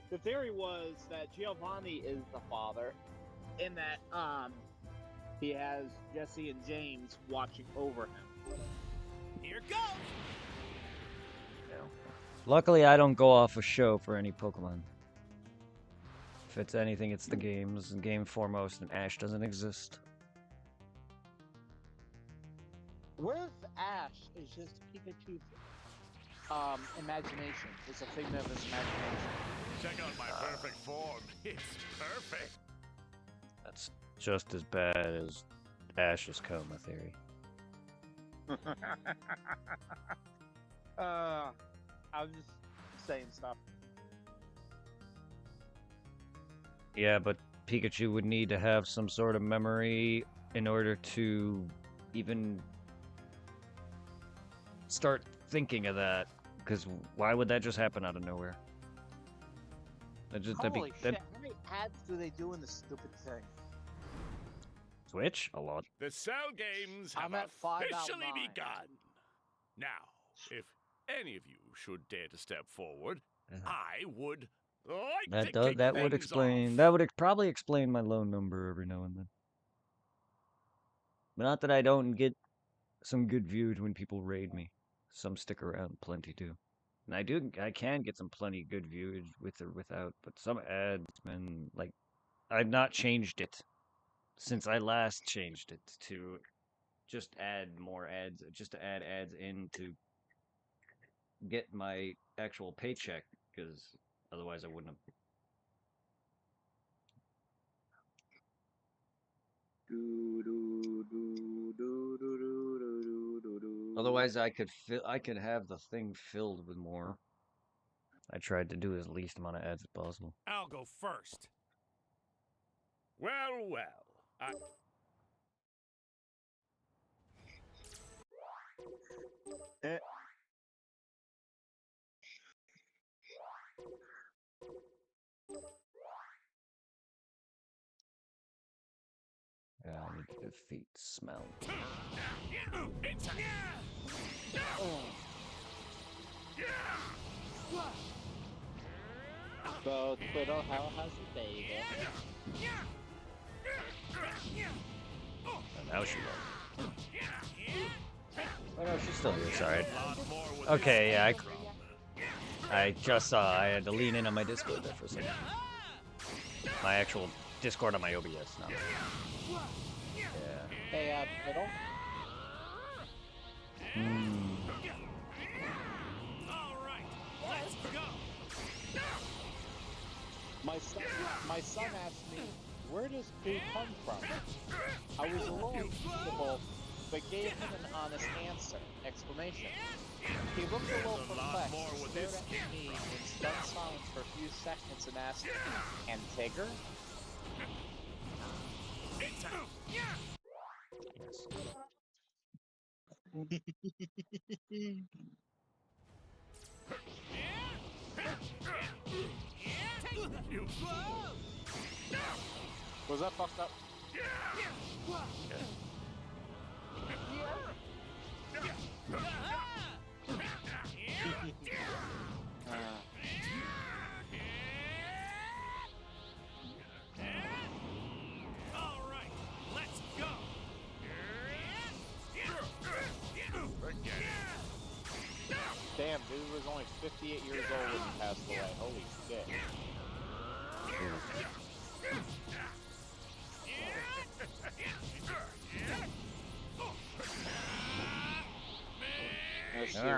Speaker 3: the theory was that Giovanni is the father, in that he has Jesse and James watching over him.
Speaker 4: Here goes.
Speaker 1: Luckily, I don't go off a show for any Pokemon. If it's anything, it's the games, and game foremost, and Ash doesn't exist.
Speaker 3: What if Ash is just Pikachu's imagination? It's a figment of his imagination.
Speaker 6: Check out my perfect form. It's perfect.
Speaker 1: That's just as bad as Ash's coma theory.
Speaker 3: I'm just saying stuff.
Speaker 1: Yeah, but Pikachu would need to have some sort of memory in order to even start thinking of that. Because why would that just happen out of nowhere?
Speaker 3: Holy shit, how many ads do they do in this stupid thing?
Speaker 1: Switch? A lot.
Speaker 6: The cell games have
Speaker 3: I'm at 5 out of
Speaker 6: officially
Speaker 3: 9.
Speaker 6: begun. Now, if any of you should dare to step forward, I would like to kick
Speaker 1: That would
Speaker 6: things
Speaker 1: explain.
Speaker 6: off.
Speaker 1: That would probably explain my low number every now and then. But not that I don't get some good views when people raid me. Some stick around, plenty do. And I can get some plenty good views with or without. But some ads, man, like I've not changed it since I last changed it to just add more ads, just to add ads in to get my actual paycheck, because otherwise I wouldn't have. Otherwise, I could have the thing filled with more. I tried to do as least amount of ads as possible.
Speaker 4: I'll go first.
Speaker 6: Well, I...
Speaker 1: Yeah, I need to defeat Smell.
Speaker 3: So Twitter, how has your day been?
Speaker 1: And now she won't. Oh no, she's still here, sorry. Okay, yeah, I just saw I had to lean in on my Discord there for a second. My actual Discord on my OBS now. Yeah.
Speaker 3: Hey, Twitter?
Speaker 4: Alright, let's go.
Speaker 3: My son asked me, where does Pooh come from? I was a little uncomfortable, but gave him an honest answer. Explanation. He looked a little perplexed, stared at me in stunned silence for a few seconds and asked, and Tigger? Was that fucked up?
Speaker 4: Alright, let's go.
Speaker 3: Damn, dude was only 58 years old when he passed away. Holy shit. Let's see when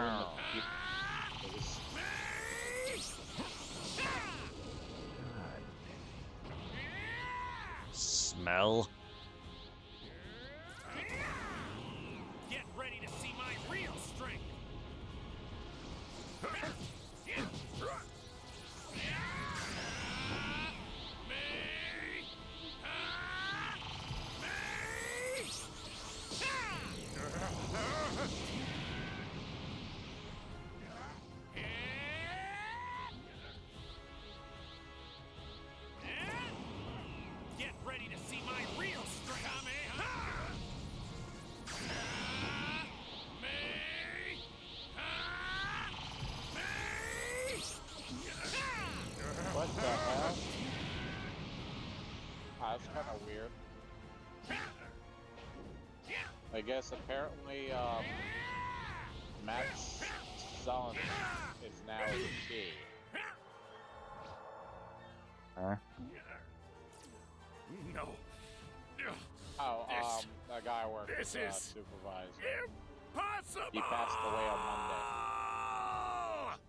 Speaker 1: Smell.
Speaker 4: Get ready to see my real strength. Get ready to see my real strength.
Speaker 3: What the hell? That's kind of weird. I guess apparently, Matt's son is now Chi.
Speaker 1: Huh?
Speaker 6: No.
Speaker 3: Oh,
Speaker 6: This-
Speaker 3: the guy I work
Speaker 6: this
Speaker 3: with,
Speaker 6: is-
Speaker 3: supervisor.
Speaker 6: Impossible!
Speaker 3: He passed away on Monday.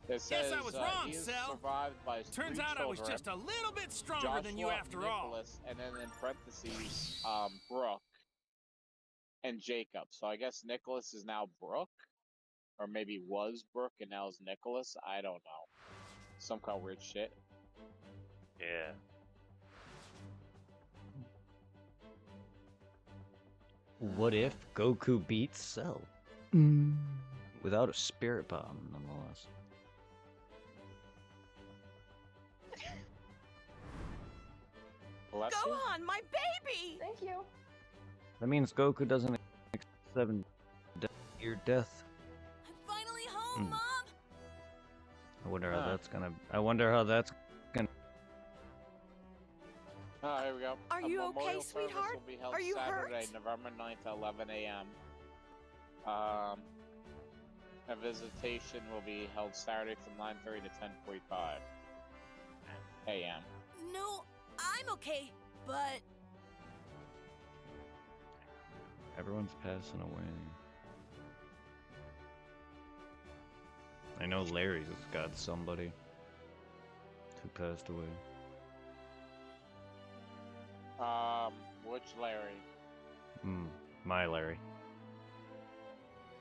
Speaker 3: It says
Speaker 4: Guess I was wrong,
Speaker 3: he is
Speaker 4: Cell.
Speaker 3: survived by his
Speaker 4: Turns
Speaker 3: 3
Speaker 4: out I was
Speaker 3: children,
Speaker 4: just a little bit stronger
Speaker 3: Joshua,
Speaker 4: than you after all.
Speaker 3: Nicholas, and then in parentheses, Brooke and Jacob. So I guess Nicholas is now Brooke, or maybe was Brooke and now is Nicholas. I don't know. Some kind of weird shit.
Speaker 1: Yeah. What if Goku beats Cell? Without a spirit bomb, nonetheless.
Speaker 3: Bless
Speaker 7: Go
Speaker 3: you.
Speaker 7: on, my baby!
Speaker 9: Thank you.
Speaker 1: That means Goku doesn't accept 7-year death.
Speaker 7: I'm finally home, Mom!
Speaker 1: I wonder how
Speaker 3: Huh.
Speaker 1: that's gonna. I wonder how that's gonna.
Speaker 3: Oh, here we go.
Speaker 7: Are
Speaker 3: A
Speaker 7: you okay,
Speaker 3: memorial service
Speaker 7: sweetheart?
Speaker 3: will be held
Speaker 7: Are you
Speaker 3: Saturday,
Speaker 7: hurt?
Speaker 3: November 9th at 11 a.m. A visitation will be held Saturday from 9:30 to 10:45 a.m.
Speaker 7: No, I'm okay, but
Speaker 1: Everyone's passing away. I know Larry's got somebody who passed away.
Speaker 3: Which Larry?
Speaker 1: My Larry.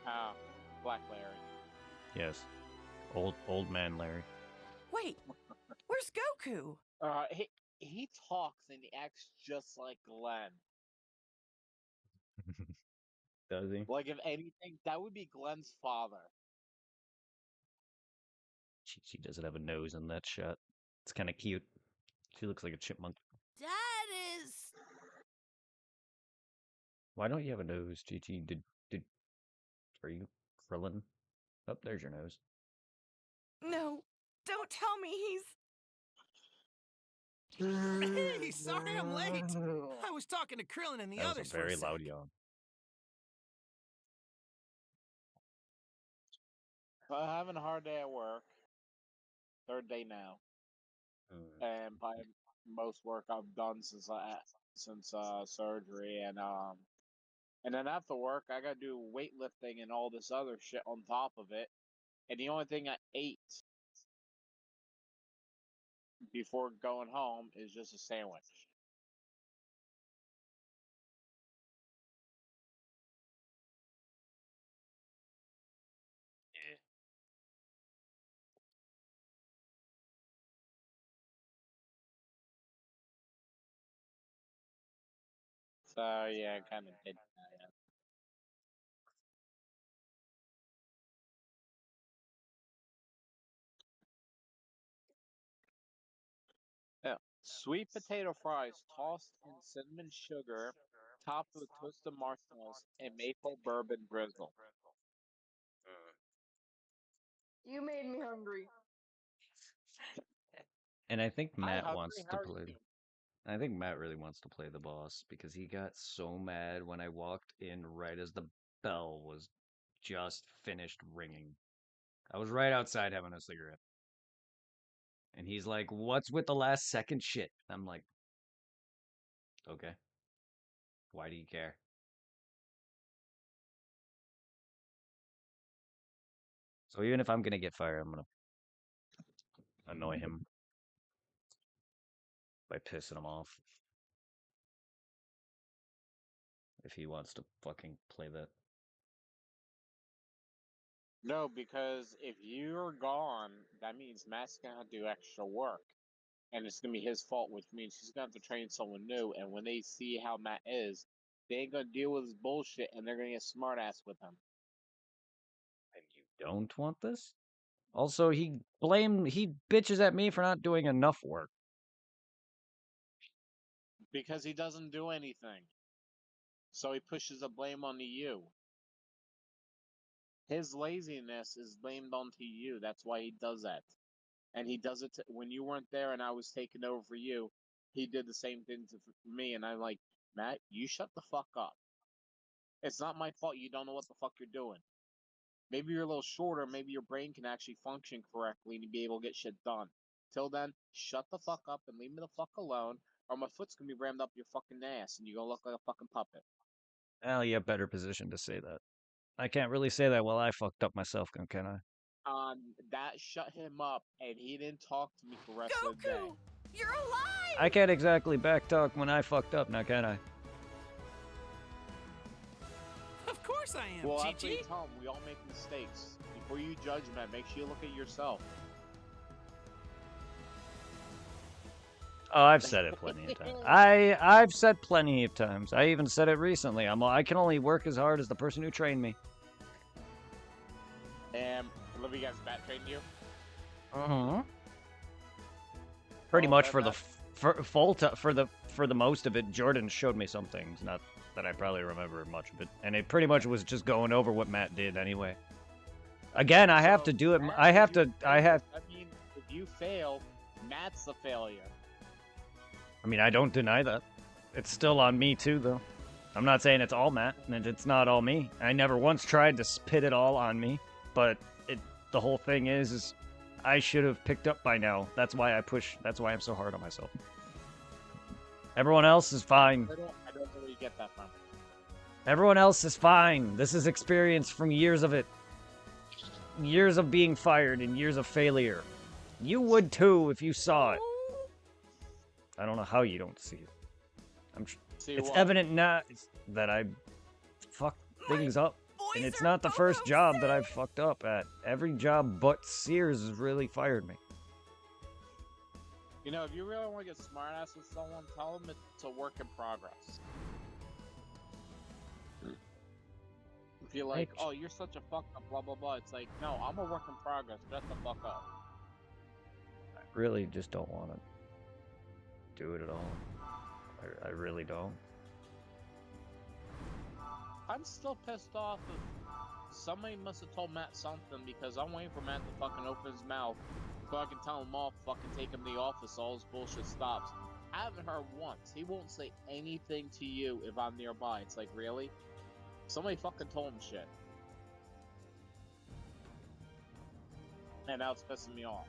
Speaker 3: Ah, Black Larry.
Speaker 1: Yes. Old man Larry.
Speaker 7: wait, where's Goku?
Speaker 3: He talks and he acts just like Glenn.
Speaker 1: Does he?
Speaker 3: Like if anything, that would be Glenn's father.
Speaker 1: She doesn't have a nose in that shot. It's kind of cute. She looks like a chipmunk.
Speaker 7: Dad is.
Speaker 1: Why don't you have a nose, Chi-Chi? Are you Krillin? Oh, there's your nose.
Speaker 7: No, don't tell me he's.
Speaker 4: Hey, sorry I'm late. I was talking to Krillin and the
Speaker 1: That was
Speaker 4: others
Speaker 1: a very
Speaker 4: for a
Speaker 1: loud
Speaker 4: sec.
Speaker 1: yawn.
Speaker 3: I'm having a hard day at work. 3rd day now, and by most work I've done since surgery, and then after work I gotta do weightlifting and all this other shit on top of it. And the only thing I ate before going home is just a sandwich. So yeah, I kind of did. Yeah. Sweet potato fries tossed in cinnamon sugar, topped with toasted marshmallows and maple bourbon drizzle.
Speaker 9: You made me hungry.
Speaker 1: And I think
Speaker 3: Hi,
Speaker 1: Matt
Speaker 3: hungry.
Speaker 1: wants
Speaker 3: How
Speaker 1: to
Speaker 3: are
Speaker 1: play.
Speaker 3: you?
Speaker 1: I think Matt really wants to play the boss because he got so mad when I walked in right as the bell was just finished ringing. I was right outside having a cigarette. And he's like, "What's with the last second shit?" I'm like, "Okay. Why do you care?" So even if I'm gonna get fired, I'm gonna annoy him by pissing him off. If he wants to fucking play that.
Speaker 3: No, because if you're gone, that means Matt's gonna have to do extra work. And it's gonna be his fault, which means he's gonna have to train someone new. And when they see how Matt is, they ain't gonna deal with his bullshit and they're gonna get smart ass with him.
Speaker 1: And you don't want this? Also, he bitches at me for not doing enough work.
Speaker 3: Because he doesn't do anything. So he pushes the blame onto you. His laziness is blamed onto you. That's why he does that. And he does it when you weren't there and I was taking over for you. He did the same thing to me, and I'm like, Matt, you shut the fuck up. It's not my fault you don't know what the fuck you're doing. Maybe you're a little shorter. Maybe your brain can actually function correctly and be able to get shit done. Till then, shut the fuck up and leave me the fuck alone, or my foot's gonna be rammed up your fucking ass and you're gonna look like a fucking puppet.
Speaker 1: Well, you have better position to say that. I can't really say that while I fucked up myself, can I?
Speaker 3: That shut him up, and he didn't talk to me for the rest of the day.
Speaker 7: Goku! You're alive!
Speaker 1: I can't exactly backtalk when I fucked up, now can I?
Speaker 4: Of course I am,
Speaker 3: Well, that's what you
Speaker 4: Chi-Chi.
Speaker 3: tell him. We all make mistakes. Before you judge, man, make sure you look at yourself.
Speaker 1: Oh, I've said it plenty of times. I've said plenty of times. I even said it recently. I can only work as hard as the person who trained me.
Speaker 3: And Olivia guys bat trained you?
Speaker 1: Pretty
Speaker 3: Oh,
Speaker 1: much
Speaker 3: that-
Speaker 1: for the for the most of it, Jordan showed me some things. Not that I probably remember much of it, and it pretty much was just going over what Matt did anyway. Again, I have to do it.
Speaker 3: Matt,
Speaker 1: I have
Speaker 3: if you
Speaker 1: to.
Speaker 3: fail- I mean, if you fail, Matt's the failure.
Speaker 1: I mean, I don't deny that. It's still on me too, though. I'm not saying it's all Matt, and it's not all me. I never once tried to spit it all on me, but the whole thing is I should have picked up by now. That's why I push. That's why I'm so hard on myself. Everyone else is fine.
Speaker 3: I don't know where you get that from.
Speaker 1: Everyone else is fine. This is experience from years of it. Years of being fired and years of failure. You would too if you saw it. I don't know how you don't see it.
Speaker 3: See
Speaker 1: It's
Speaker 3: what?
Speaker 1: evident now that I fuck things up. And it's not the first job that I've fucked up at. Every job but Sears has really fired me.
Speaker 3: You know, if you really want to get smart ass with someone, tell them it's a work in progress. If you're like, oh, you're such a fuck up, blah blah blah, it's like, no, I'm a work in progress. Shut the fuck up.
Speaker 1: I really just don't want to do it at all. I really don't.
Speaker 3: I'm still pissed off if somebody must have told Matt something because I'm waiting for Matt to fucking open his mouth so I can tell him off, fucking take him to the office so all his bullshit stops. I haven't heard once. He won't say anything to you if I'm nearby. It's like, really? Somebody fucking told him shit. And now it's pissing me off.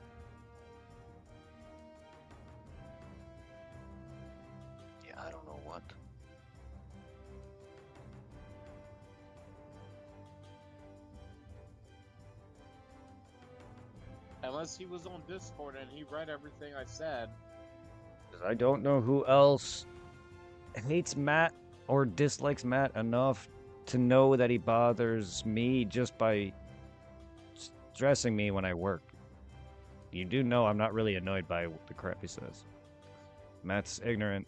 Speaker 1: Yeah, I don't know what.
Speaker 3: Unless he was on Discord and he read everything I said.
Speaker 1: 'Cause I don't know who else hates Matt or dislikes Matt enough to know that he bothers me just by stressing me when I work. You do know I'm not really annoyed by the crap he says. Matt's ignorant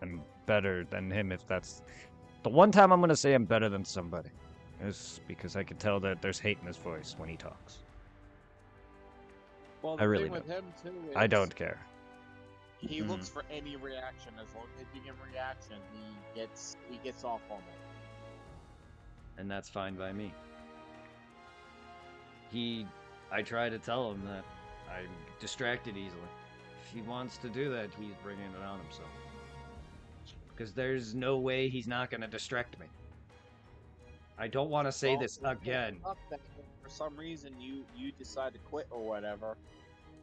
Speaker 1: and better than him if that's... The one time I'm going to say I'm better than somebody is because I can tell that there's hate in his voice when he talks.
Speaker 3: Well,
Speaker 1: I
Speaker 3: the
Speaker 1: really
Speaker 3: thing with
Speaker 1: don't.
Speaker 3: him too is
Speaker 1: I don't care.
Speaker 3: he looks for any reaction. As long as you give him reaction, he gets off on it.
Speaker 1: And that's fine by me. I try to tell him that I'm distracted easily. If he wants to do that, he's bringing it on himself. Because there's no way he's not going to distract me. I don't want to say
Speaker 3: Well,
Speaker 1: this
Speaker 3: if it's
Speaker 1: again.
Speaker 3: up that for some reason you decide to quit or whatever,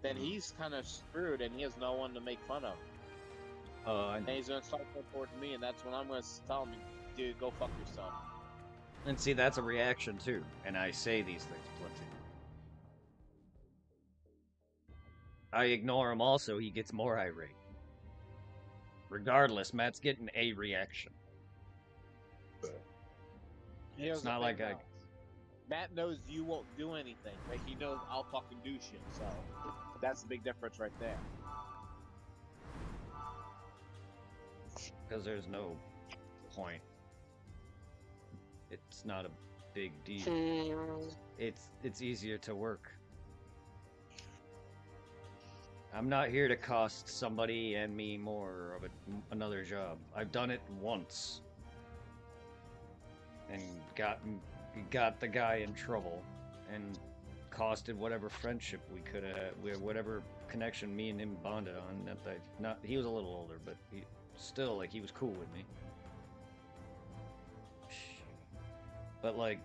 Speaker 3: then he's kind of screwed and he has no one to make fun of.
Speaker 1: I
Speaker 3: And he's gonna start going towards me, and that's when I'm gonna tell him, dude, go fuck yourself.
Speaker 1: And see, that's a reaction too. And I say these things plenty. I ignore him also, he gets more irate. Regardless, Matt's getting a reaction.
Speaker 3: Here's
Speaker 1: It's
Speaker 3: the
Speaker 1: not
Speaker 3: thing,
Speaker 1: like
Speaker 3: though. Matt knows you won't do anything, but he knows I'll fucking do shit, so that's the big difference right there.
Speaker 1: Because there's no point. It's not a big deal. It's easier to work. I'm not here to cost somebody and me more of another job. I've done it once. And got the guy in trouble and costed whatever friendship we could have, whatever connection me and him bonded on. He was a little older, but he still, like, he was cool with me. But like,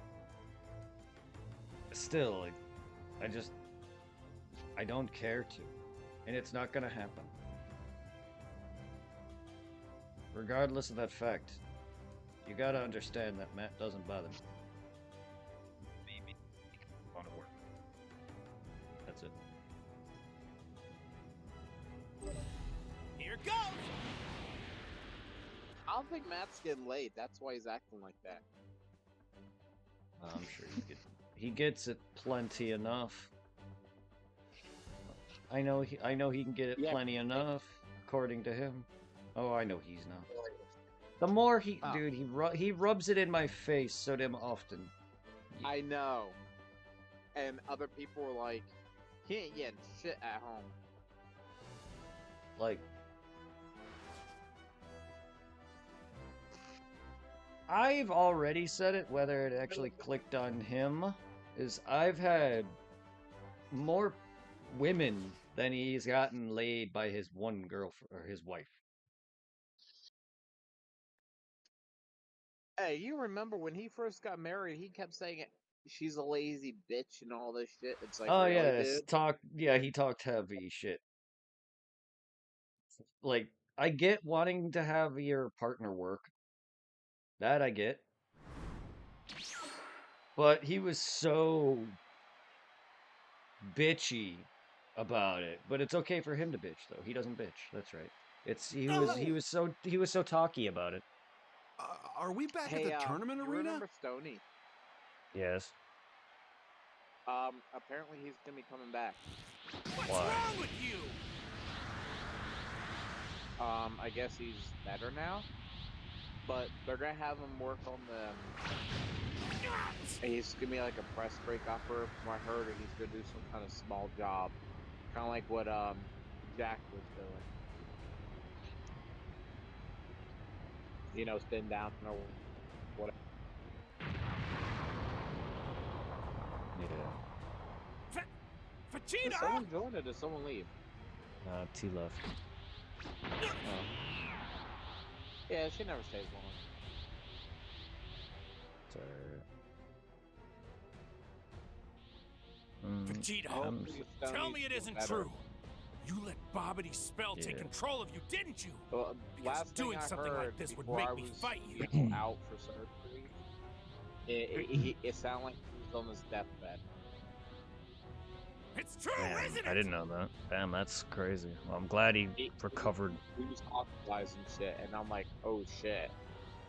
Speaker 1: still, like, I don't care to, and it's not gonna happen. Regardless of that fact, you gotta understand that Matt doesn't bother me. Maybe on work. That's it.
Speaker 4: Here goes!
Speaker 3: I don't think Matt's getting laid. That's why he's acting like that.
Speaker 1: I'm sure he gets it plenty enough. I know he can get it plenty enough, according to him. Oh, I know he's not. The more dude, he rubs it in my face so damn often.
Speaker 3: I know. And other people were like, he ain't getting shit at home.
Speaker 1: Like, I've already said it, whether it actually clicked on him, is I've had more women than he's gotten laid by his one girlfriend or his wife.
Speaker 3: Hey, you remember when he first got married, he kept saying she's a lazy bitch and all this shit. It's like,
Speaker 1: Oh
Speaker 3: really,
Speaker 1: yeah, he talked heavy shit. Like, I get wanting to have your partner work. That I get. But he was so bitchy about it. But it's okay for him to bitch though. He doesn't bitch. That's right. He was so talky about it.
Speaker 6: Are we back
Speaker 3: Hey,
Speaker 6: at the tournament
Speaker 3: you
Speaker 6: arena?
Speaker 3: remember Stoney?
Speaker 1: Yes.
Speaker 3: Apparently he's gonna be coming back.
Speaker 4: What's
Speaker 1: Why?
Speaker 4: wrong with you?
Speaker 3: I guess he's better now. But they're gonna have him work on he's gonna be like a press break offer from what I heard, and he's gonna do some kind of small job. Kinda like what Jack was doing. You know, spin down or whatever.
Speaker 1: Yeah.
Speaker 3: Did
Speaker 4: Vegeta!
Speaker 3: someone join or did someone leave?
Speaker 1: T left.
Speaker 3: Oh. Yeah, she never stays long.
Speaker 4: Vegeta,
Speaker 3: Hopefully
Speaker 4: tell
Speaker 3: Stoney's
Speaker 4: me it isn't
Speaker 3: better.
Speaker 4: true. You let Bobity's spell take
Speaker 1: Yeah.
Speaker 4: control of you, didn't you?
Speaker 3: Well,
Speaker 4: Because
Speaker 3: last thing
Speaker 4: doing
Speaker 3: I
Speaker 4: something
Speaker 3: heard
Speaker 4: like this would
Speaker 3: before
Speaker 4: make
Speaker 3: I
Speaker 4: me
Speaker 3: was
Speaker 4: fight you.
Speaker 3: out for surgery, it sounded like he was on his deathbed.
Speaker 4: It's true,
Speaker 1: Damn,
Speaker 4: isn't it?
Speaker 1: I didn't know that. Damn, that's crazy. Well, I'm glad he recovered.
Speaker 3: He was hospitalized and shit, and I'm like, oh shit.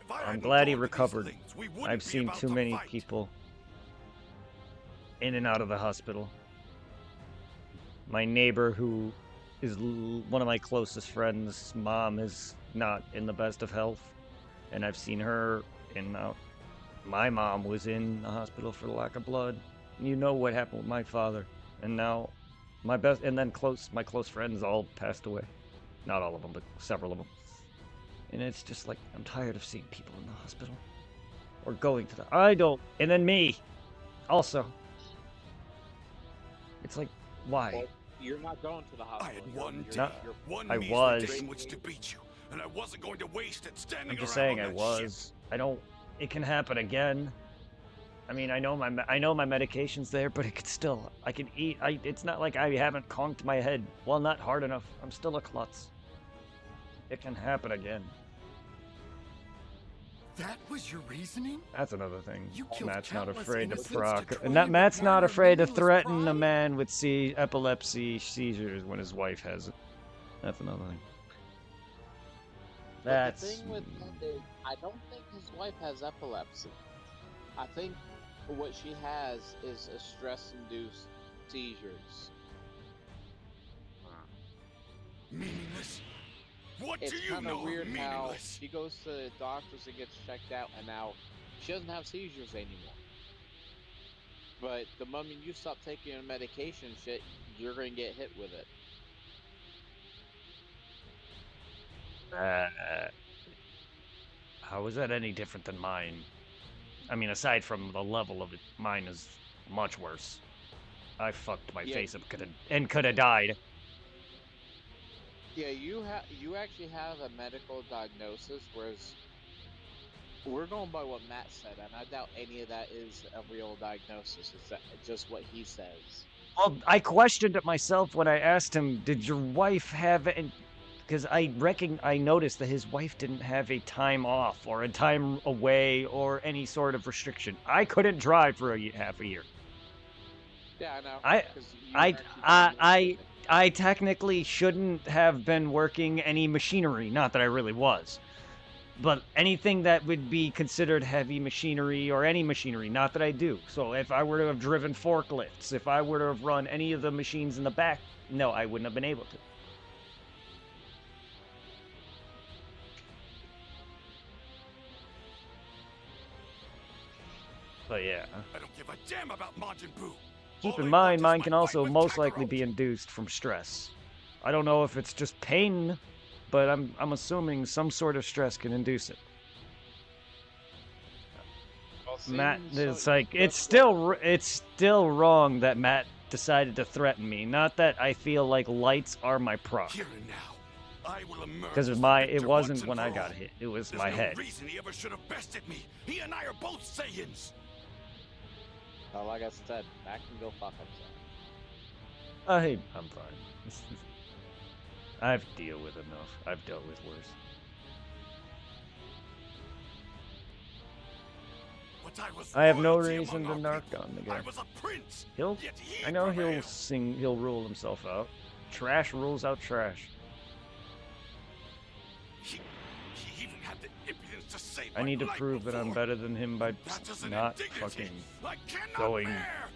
Speaker 6: If I
Speaker 1: I'm
Speaker 6: hadn't
Speaker 1: glad he
Speaker 6: gone to these
Speaker 1: recovered.
Speaker 6: things, we wouldn't
Speaker 1: I've
Speaker 6: be
Speaker 1: seen
Speaker 6: about
Speaker 1: too
Speaker 6: to
Speaker 1: many
Speaker 6: fight.
Speaker 1: people in and out of the hospital. My neighbor, who is one of my closest friends' mom, is not in the best of health, and I've seen her in and out. My mom was in the hospital for lack of blood. You know what happened with my father, and now my close friends all passed away. Not all of them, but several of them. And it's just like, I'm tired of seeing people in the hospital. Or going to and then me, also. It's like, why?
Speaker 3: Well, you're not going to the hospital.
Speaker 6: I had
Speaker 3: You're-
Speaker 6: one
Speaker 3: you're-
Speaker 6: team,
Speaker 3: you're-
Speaker 6: one
Speaker 1: I
Speaker 6: measly
Speaker 1: was.
Speaker 6: day in which to beat you, and I wasn't going to waste it standing
Speaker 1: I'm just
Speaker 6: around
Speaker 1: saying
Speaker 6: on
Speaker 1: I
Speaker 6: that
Speaker 1: was. I don't, it can happen again. I mean, I know my medication's there, but it could still, I can eat, it's not like I haven't conked my head. Well, not hard enough. I'm still a klutz. It can happen again.
Speaker 6: That was your reasoning?
Speaker 1: That's another thing.
Speaker 6: You killed
Speaker 1: Matt's not
Speaker 6: countless
Speaker 1: afraid to
Speaker 6: innocents to
Speaker 1: proc.
Speaker 6: try
Speaker 1: And that
Speaker 6: and
Speaker 1: Matt's
Speaker 6: acquire
Speaker 1: not
Speaker 6: your
Speaker 1: afraid to
Speaker 6: meaningless
Speaker 1: threaten a
Speaker 6: pride?
Speaker 1: man with epilepsy seizures when his wife has it. That's another thing.
Speaker 3: But
Speaker 1: That's
Speaker 3: the thing with that is, I don't think his wife has epilepsy. I think what she has is a stress-induced seizures.
Speaker 6: Meaningless? What
Speaker 3: It's
Speaker 6: do you
Speaker 3: kind of
Speaker 6: know
Speaker 3: weird
Speaker 6: of
Speaker 3: how
Speaker 6: meaningless?
Speaker 3: she goes to the doctors and gets checked out, and now she doesn't have seizures anymore. But the moment you stop taking your medication and shit, you're gonna get hit with it.
Speaker 1: how is that any different than mine? I mean, aside from the level of it, mine is much worse. I fucked my
Speaker 3: Yeah.
Speaker 1: face up and could have died.
Speaker 3: Yeah, you actually have a medical diagnosis, whereas We're going by what Matt said, and I doubt any of that is a real diagnosis. It's just what he says.
Speaker 1: Well, I questioned it myself when I asked him, "Did your wife have it?" Because I noticed that his wife didn't have a time off or a time away or any sort of restriction. I couldn't drive for half a year.
Speaker 3: Yeah, I know.
Speaker 1: I-
Speaker 3: 'cause you were actually doing
Speaker 1: I technically shouldn't have been working any machinery. Not that I really was. But anything that would be considered heavy machinery or any machinery, not that I do. So if I were to have driven forklifts, if I were to have run any of the machines in the back, no, I wouldn't have been able to. But yeah.
Speaker 6: I don't give a damn about Majin Buu.
Speaker 1: Keep
Speaker 6: All
Speaker 1: in
Speaker 6: I
Speaker 1: mind,
Speaker 6: want is
Speaker 1: mine
Speaker 6: my
Speaker 1: can
Speaker 6: fight
Speaker 1: also
Speaker 6: with
Speaker 1: most likely
Speaker 6: Kakarot.
Speaker 1: be induced from stress. I don't know if it's just pain, but I'm assuming some sort of stress can induce it.
Speaker 8: Well,
Speaker 1: Matt,
Speaker 8: seeing
Speaker 1: it's
Speaker 8: so-
Speaker 1: like it's still wrong that Matt decided to threaten me. Not that I feel like lights are my prop,
Speaker 6: Here and now, I will emerge
Speaker 1: because
Speaker 6: as
Speaker 1: it
Speaker 6: the victor
Speaker 1: wasn't
Speaker 6: once and
Speaker 1: when I
Speaker 6: for
Speaker 1: got
Speaker 6: all.
Speaker 1: hit. It was
Speaker 6: There's
Speaker 1: my
Speaker 6: no
Speaker 1: head.
Speaker 6: reason he ever should have bested me. He and I are both Saiyans.
Speaker 3: Like I said, Matt can go fuck himself.
Speaker 1: I'm fine. I've dealt with enough. I've dealt with worse.
Speaker 6: But I was
Speaker 1: I have no
Speaker 6: royalty
Speaker 1: reason
Speaker 6: among
Speaker 1: to
Speaker 6: our
Speaker 1: narc
Speaker 6: people.
Speaker 1: on the
Speaker 6: I
Speaker 1: guy.
Speaker 6: was a prince.
Speaker 1: He'll,
Speaker 6: Yet he
Speaker 1: I know he'll
Speaker 6: prevailed.
Speaker 1: he'll rule himself out. Trash rules out trash.
Speaker 6: He even had the impudence to say
Speaker 1: I
Speaker 6: my
Speaker 1: need to
Speaker 6: life
Speaker 1: prove that I'm
Speaker 6: before.
Speaker 1: better than him by
Speaker 6: That is an
Speaker 1: not
Speaker 6: indignity
Speaker 1: fucking
Speaker 6: I cannot
Speaker 1: going-
Speaker 6: bear.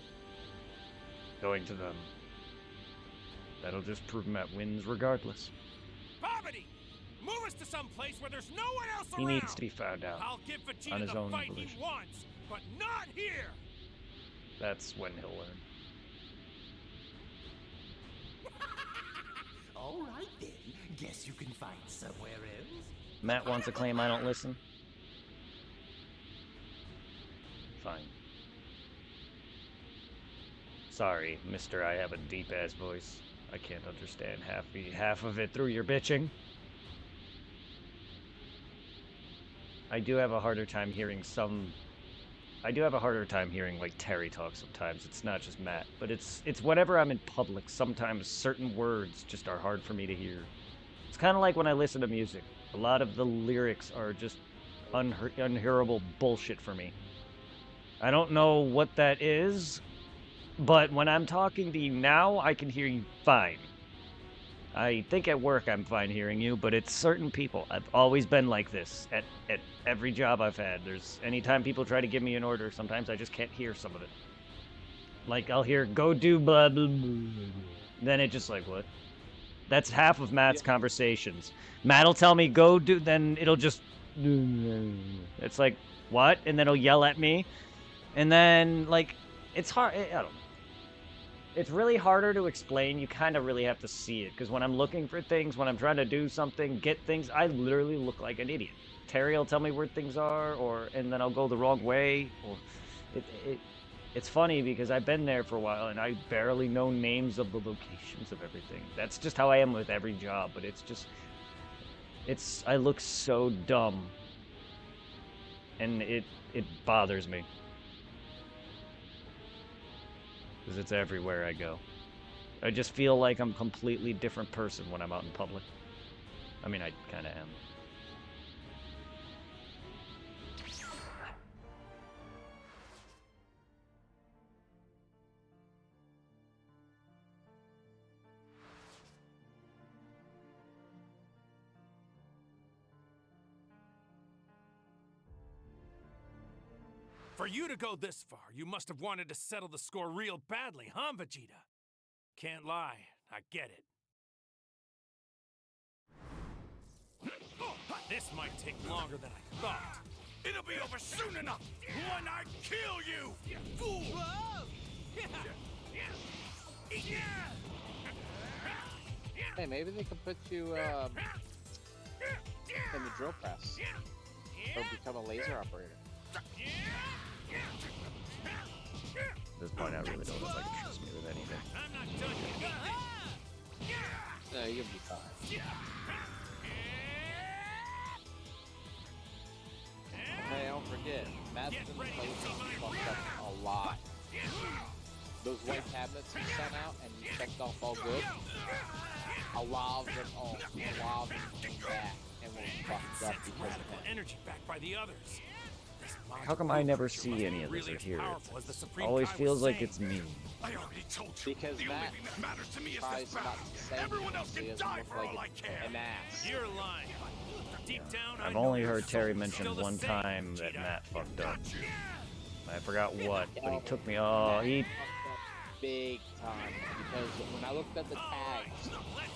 Speaker 1: going to them. That'll just prove Matt wins regardless.
Speaker 4: Babidi! Move us to some place where there's no one else
Speaker 1: He
Speaker 4: around!
Speaker 1: needs to be found out.
Speaker 4: I'll give Vegeta
Speaker 1: on his
Speaker 4: the
Speaker 1: own
Speaker 4: fight
Speaker 1: volition.
Speaker 4: he wants, but not here!
Speaker 1: That's when he'll learn.
Speaker 5: All right then. Guess you can find somewhere else.
Speaker 1: Matt wants to claim I don't listen. Fine. Sorry, mister, I have a deep-ass voice. I can't understand half of it through your bitching. I do have a harder time hearing like Terry talk sometimes. It's not just Matt, but it's whenever I'm in public, sometimes certain words just are hard for me to hear. It's kind of like when I listen to music. A lot of the lyrics are just unhearable bullshit for me. I don't know what that is, but when I'm talking to you now, I can hear you fine. I think at work I'm fine hearing you, but it's certain people. I've always been like this at every job I've had. Anytime people try to give me an order, sometimes I just can't hear some of it. Like, I'll hear, go do blah, blah, blah. Then it just like, what? That's half of Matt's conversations. Matt'll tell me, go do, then it'll just, it's like, what? And then he'll yell at me. And then, like, it's hard, I don't know. It's really harder to explain. You kind of really have to see it. Because when I'm looking for things, when I'm trying to do something, get things, I literally look like an idiot. Terry will tell me where things are, and then I'll go the wrong way. Or it's funny because I've been there for a while, and I barely know names of the locations of everything. That's just how I am with every job. But I look so dumb. And it bothers me. Because it's everywhere I go. I just feel like I'm a completely different person when I'm out in public. I mean, I kind of am.
Speaker 4: For you to go this far, you must have wanted to settle the score real badly, huh, Vegeta? Can't lie, I get it. This might take longer than I thought.
Speaker 6: It'll be over soon enough when I kill you, fool!
Speaker 3: Hey, maybe they could put you in the drill press or become a laser operator.
Speaker 1: At this point, I really don't know if I can trust me with anything.
Speaker 4: I'm not done yet.
Speaker 3: No, you'll be fine. Hey, don't forget, Matt's been placing fucked up a lot. Those white cabinets he sent out and he checked off all good. A lot of them came back and were fucked up because of
Speaker 4: Radical
Speaker 3: him.
Speaker 4: energy backed by the others. This
Speaker 1: How come I never see any of this or hear it? Always feels like it's me.
Speaker 6: I already told you.
Speaker 3: Because
Speaker 6: the
Speaker 3: Matt
Speaker 6: only thing that matters to me is
Speaker 3: tries
Speaker 6: this
Speaker 3: not
Speaker 6: map.
Speaker 3: to say
Speaker 6: Everyone else
Speaker 3: anything,
Speaker 6: can
Speaker 3: so he
Speaker 6: die
Speaker 3: doesn't
Speaker 6: for
Speaker 3: look
Speaker 6: all I
Speaker 3: like
Speaker 6: care.
Speaker 3: an ass.
Speaker 4: You're lying. Deep down,
Speaker 1: I've
Speaker 4: I know
Speaker 1: only
Speaker 4: your
Speaker 1: heard Terry
Speaker 4: soul is
Speaker 1: mention
Speaker 4: still the
Speaker 1: one
Speaker 4: same,
Speaker 1: time that
Speaker 4: Vegeta.
Speaker 1: Matt fucked up. I forgot what, but he
Speaker 3: Oh,
Speaker 1: took me. Oh, he.
Speaker 3: fucked up big time because when I looked at the tags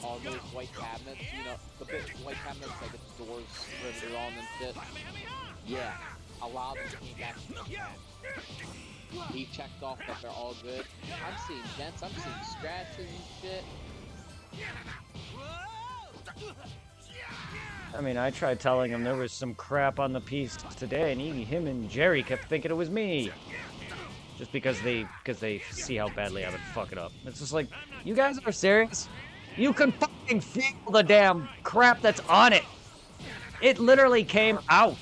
Speaker 3: on those white cabinets, you know, the big white cabinets that get the doors riveted on and shit. Yeah, a lot of them came back from that. He checked off that they're all good. I'm seeing dents, I'm seeing scratches and shit.
Speaker 1: I mean, I tried telling him there was some crap on the piece today, and him and Jerry kept thinking it was me. Just because they see how badly I've been fucking up. It's just like, you guys are serious? You can fucking feel the damn crap that's on it. It literally came out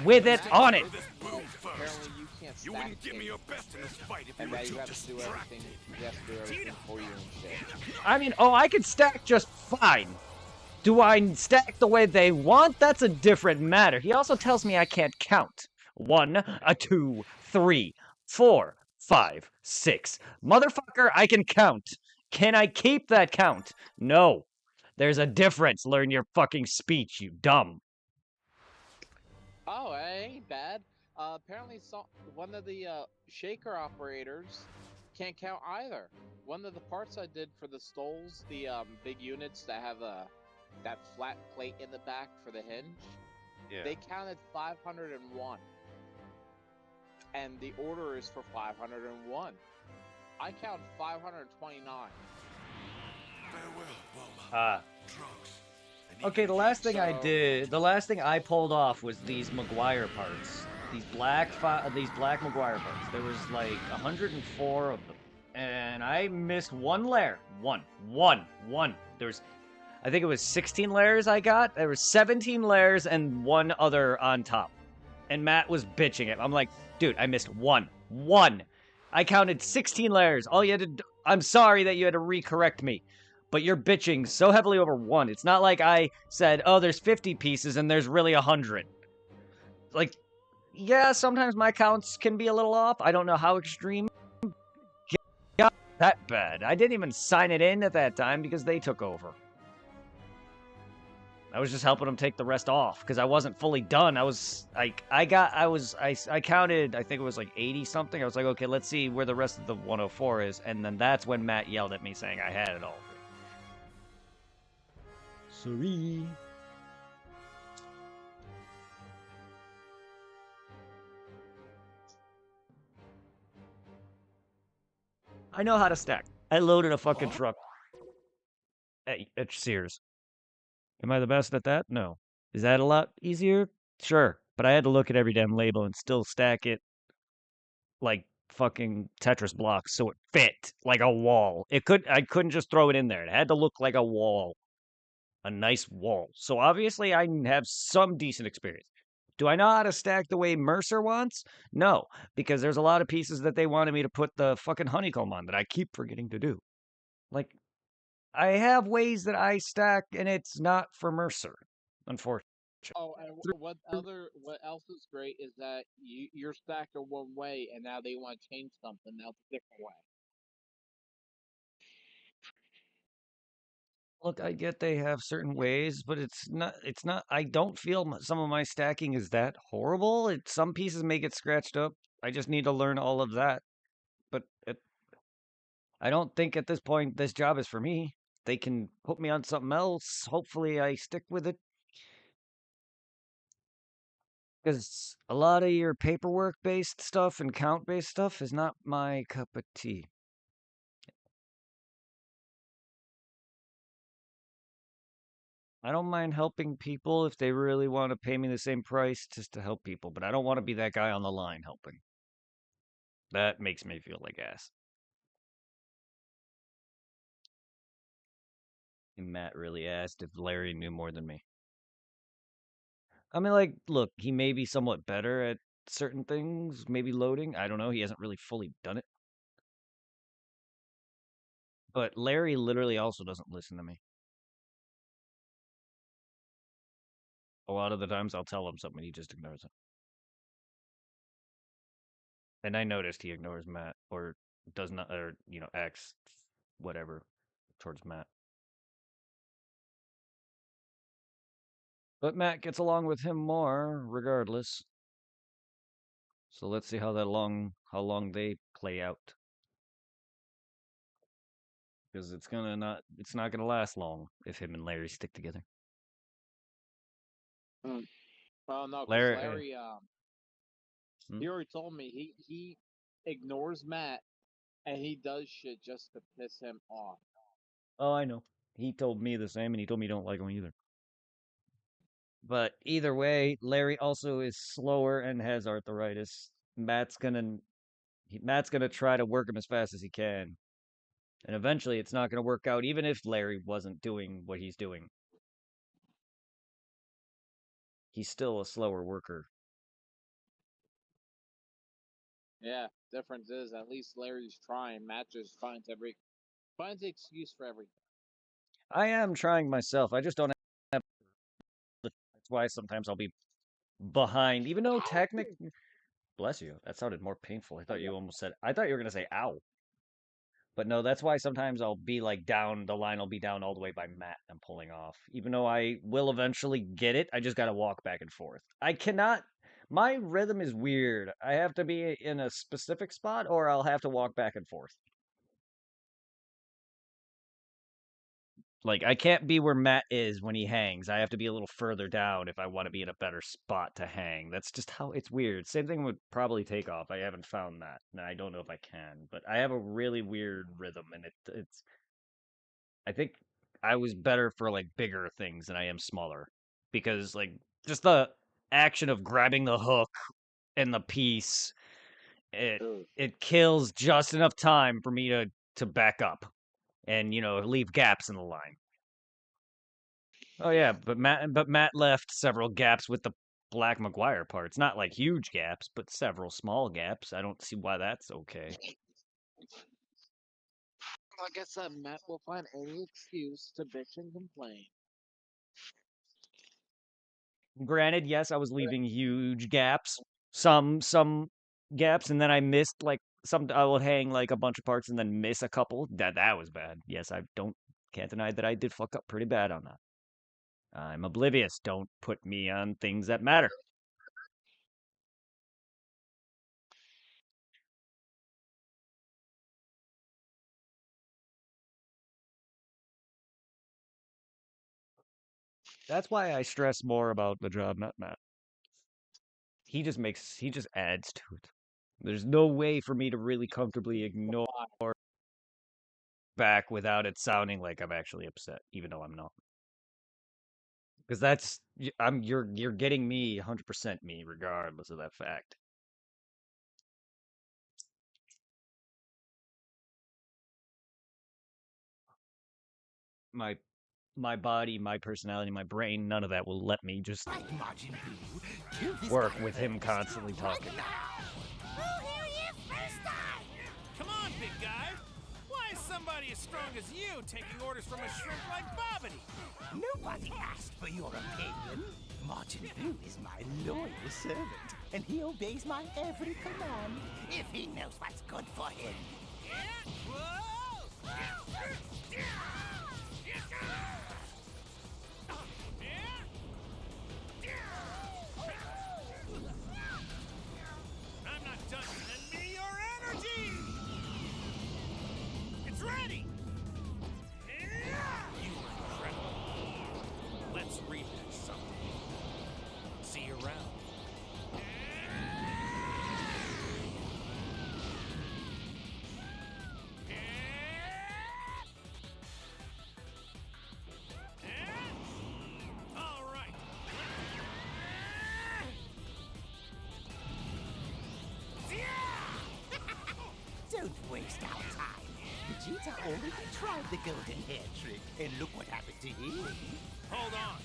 Speaker 1: with it on it.
Speaker 3: Apparently you can't stack
Speaker 6: You wouldn't give me
Speaker 3: things,
Speaker 6: your best in this fight if you
Speaker 3: and
Speaker 6: were
Speaker 3: that you
Speaker 6: too
Speaker 3: have to do
Speaker 6: distracted.
Speaker 3: everything. You have to do everything for you and shit.
Speaker 1: I mean, oh, I can stack just fine. Do I stack the way they want? That's a different matter. He also tells me I can't count. 1, 2, 3, 4, 5, 6. Motherfucker, I can count. Can I keep that count? No. There's a difference. Learn your fucking speech, you dumb.
Speaker 3: Oh, that ain't bad. Apparently, one of the shaker operators can't count either. One of the parts I did for the stoles, the big units that have that flat plate in the back for the hinge, they counted 501. And the order is for 501. I count 529.
Speaker 6: Farewell, Bulma. Trunks. I need
Speaker 1: Okay,
Speaker 6: you
Speaker 1: the
Speaker 6: to
Speaker 1: last
Speaker 6: keep
Speaker 1: thing I
Speaker 6: so-
Speaker 1: did, the last thing I pulled off was these Maguire parts. These black Maguire parts. There was like 104 of them. And I missed one layer. One. There's, I think it was 16 layers I got. There was 17 layers and one other on top. And Matt was bitching it. I'm like, dude, I missed one. I counted 16 layers. All you had to do, I'm sorry that you had to recorrect me. But you're bitching so heavily over one. It's not like I said, oh, there's 50 pieces and there's really 100. Like, yeah, sometimes my counts can be a little off. I don't know how extreme got that bad. I didn't even sign it in at that time because they took over. I was just helping them take the rest off because I wasn't fully done. I was like, I counted, I think it was like 80 something. I was like, okay, let's see where the rest of the 104 is. And then that's when Matt yelled at me saying I had it all. Sorry. I know how to stack. I loaded a fucking truck at Sears. Am I the best at that? No. Is that a lot easier? Sure. But I had to look at every damn label and still stack it like fucking Tetris blocks so it fit like a wall. I couldn't just throw it in there. It had to look like a wall. A nice wall. So obviously I have some decent experience. Do I know how to stack the way Mercer wants? No, because there's a lot of pieces that they wanted me to put the fucking honeycomb on that I keep forgetting to do. Like, I have ways that I stack, and it's not for Mercer, unfortunately.
Speaker 3: Oh, and what else is great is that you're stacked in one way, and now they want to change something. Now it's a different way.
Speaker 1: Look, I get they have certain ways, but it's not, I don't feel some of my stacking is that horrible. Some pieces may get scratched up. I just need to learn all of that. But I don't think at this point this job is for me. They can put me on something else. Hopefully I stick with it. Because a lot of your paperwork-based stuff and count-based stuff is not my cup of tea. I don't mind helping people if they really want to pay me the same price just to help people, but I don't want to be that guy on the line helping. That makes me feel like ass. And Matt really asked if Larry knew more than me. I mean, like, look, he may be somewhat better at certain things, maybe loading. I don't know. He hasn't really fully done it. But Larry literally also doesn't listen to me. A lot of the times I'll tell him something and he just ignores it. And I noticed he ignores Matt or does not, or, acts whatever towards Matt. But Matt gets along with him more, regardless. So let's see how long they play out. Because it's not gonna last long if him and Larry stick together.
Speaker 3: Well, no, 'cause
Speaker 1: Larry-
Speaker 3: Larry, he already told me he ignores Matt, and he does shit just to piss him off.
Speaker 1: Oh, I know. He told me the same, and he told me he don't like him either. But either way, Larry also is slower and has arthritis. Matt's gonna try to work him as fast as he can. And eventually it's not gonna work out, even if Larry wasn't doing what he's doing. He's still a slower worker.
Speaker 3: Yeah, difference is at least Larry's trying. Matt just finds the excuse for everything.
Speaker 1: I am trying myself. I just don't have that's why sometimes I'll be behind, even though technically. Bless you. That sounded more painful. I thought you were gonna say ow. But no, that's why sometimes I'll be like down, the line will be down all the way by Matt and pulling off. Even though I will eventually get it, I just gotta walk back and forth. My rhythm is weird. I have to be in a specific spot or I'll have to walk back and forth. Like, I can't be where Matt is when he hangs. I have to be a little further down if I want to be in a better spot to hang. That's just how it's weird. Same thing would probably take off. I haven't found that. And I don't know if I can. But I have a really weird rhythm, and it's. I think I was better for, like, bigger things than I am smaller. Because, like, just the action of grabbing the hook and the piece, it kills just enough time for me to back up. And leave gaps in the line. Oh yeah, but Matt left several gaps with the Black Maguire parts. Not like huge gaps, but several small gaps. I don't see why that's okay.
Speaker 3: Like I said, Matt will find any excuse to bitch and complain.
Speaker 1: Granted, yes, I was leaving huge gaps. Some gaps, and then I missed like I will hang like a bunch of parts and then miss a couple. That was bad. Yes, can't deny that I did fuck up pretty bad on that. I'm oblivious. Don't put me on things that matter. That's why I stress more about the job, not Matt. He just adds to it. There's no way for me to really comfortably ignore back without it sounding like I'm actually upset, even though I'm not. Because you're getting me 100% me regardless of that fact. My body, my personality, my brain, none of that will let me just work with him constantly talking.
Speaker 4: Come on, big guy. Why is somebody as strong as you taking orders from a shrimp like Bobbity?
Speaker 5: Nobody asked for your opinion. Martin Boo is my loyal servant, and he obeys my every command if he knows what's good for him.
Speaker 4: I'm not done. Send me your energy! It's ready! You are incredible. Let's rematch someday. See you around. All right.
Speaker 5: Don't waste our time. Vegeta already tried the golden hair trick, and look what happened to him.
Speaker 4: Hold on.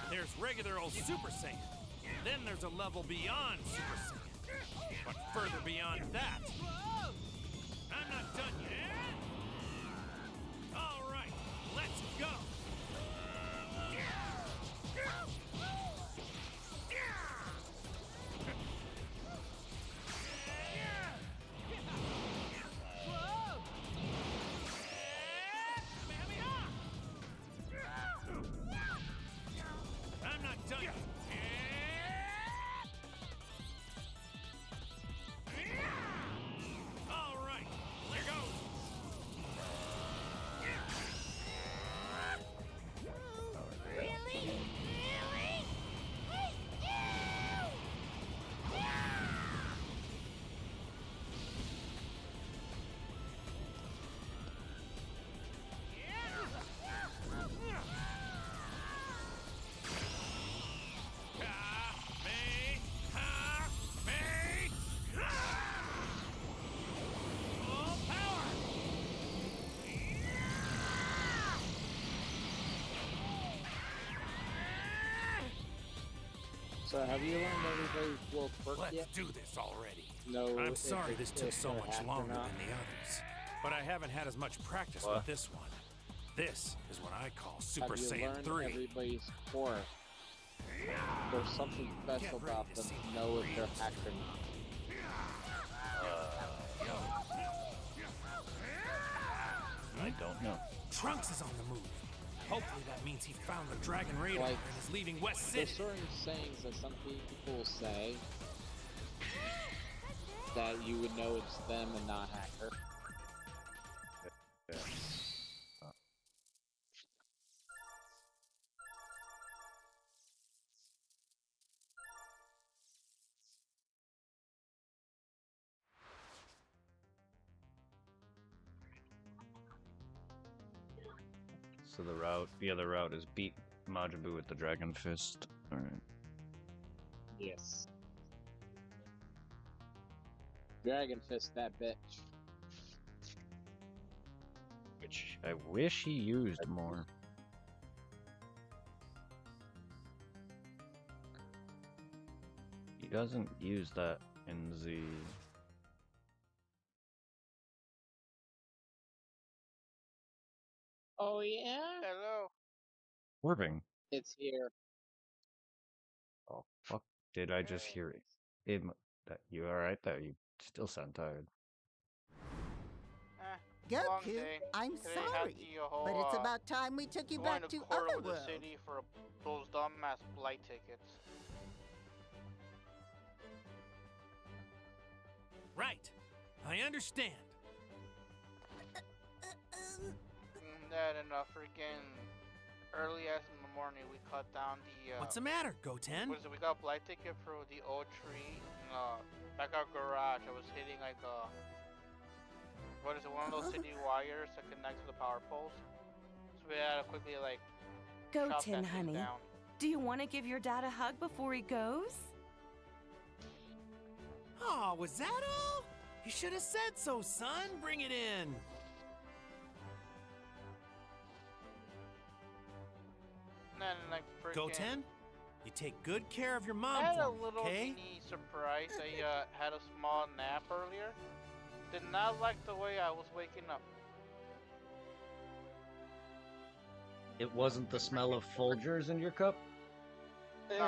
Speaker 4: There's regular old Super Saiyan. Then there's a level beyond Super Saiyan. But further beyond that, I'm not done yet. All right, let's go. I'm not done yet. All right, there goes. Full power.
Speaker 8: So have you learned everybody's world quirk
Speaker 4: Let's
Speaker 8: yet?
Speaker 4: do this already.
Speaker 8: No.
Speaker 4: I'm
Speaker 8: if
Speaker 4: sorry
Speaker 8: it-
Speaker 4: this took
Speaker 8: if
Speaker 4: so
Speaker 8: it
Speaker 4: much
Speaker 8: hacked or
Speaker 4: longer
Speaker 8: not.
Speaker 4: than the others, but I haven't had as much practice with this one. This is what I call Super
Speaker 8: Have you
Speaker 4: Saiyan
Speaker 8: learned
Speaker 4: 3.
Speaker 8: everybody's quirk? There's something special
Speaker 4: ready
Speaker 8: about
Speaker 4: to
Speaker 8: them
Speaker 4: see
Speaker 8: to
Speaker 4: the
Speaker 8: know if they're
Speaker 4: real
Speaker 8: hacked or not.
Speaker 1: I don't know.
Speaker 4: Trunks is on the move. Hopefully that means he found the Dragon Raider
Speaker 8: Like,
Speaker 4: and is leaving West
Speaker 8: There's
Speaker 4: City.
Speaker 8: certain sayings that some people say that you would know it's them and not hacker.
Speaker 1: So the other route is beat Majin Buu with the Dragon Fist. Alright.
Speaker 8: Yes. Dragon Fist that bitch.
Speaker 1: Which I wish he used more. He doesn't use that in Z.
Speaker 8: Oh yeah?
Speaker 3: Hello.
Speaker 1: Warping.
Speaker 8: It's here.
Speaker 1: Oh fuck! Did I just hear it? That you alright? That you still sound tired.
Speaker 10: Goku,
Speaker 3: day.
Speaker 10: I'm
Speaker 3: Today had
Speaker 10: sorry,
Speaker 3: the whole,
Speaker 10: but it's about time we took you
Speaker 3: going
Speaker 10: back
Speaker 3: to
Speaker 10: to
Speaker 3: court with
Speaker 10: Otherworld.
Speaker 3: the city for those dumbass flight tickets.
Speaker 4: Right. I understand.
Speaker 3: That and freaking early as in the morning we cut down the
Speaker 4: What's the matter, Goten?
Speaker 3: what is it? We got a flight ticket for the old tree in back our garage. I was hitting like what is it, one of those city wires that connects to the power poles. So we had to quickly like chop that
Speaker 7: Goten,
Speaker 3: thing
Speaker 7: honey.
Speaker 3: down.
Speaker 7: Do you want to give your dad a hug before he goes?
Speaker 4: Oh, was that all? You should have said so, son. Bring it in.
Speaker 3: And then like freaking
Speaker 4: Goten, you take good care of your mom
Speaker 3: I had a
Speaker 4: for me,
Speaker 3: little
Speaker 4: okay?
Speaker 3: mini surprise. I had a small nap earlier. Did not like the way I was waking up.
Speaker 1: It wasn't the smell of Folgers in your cup?
Speaker 4: Well,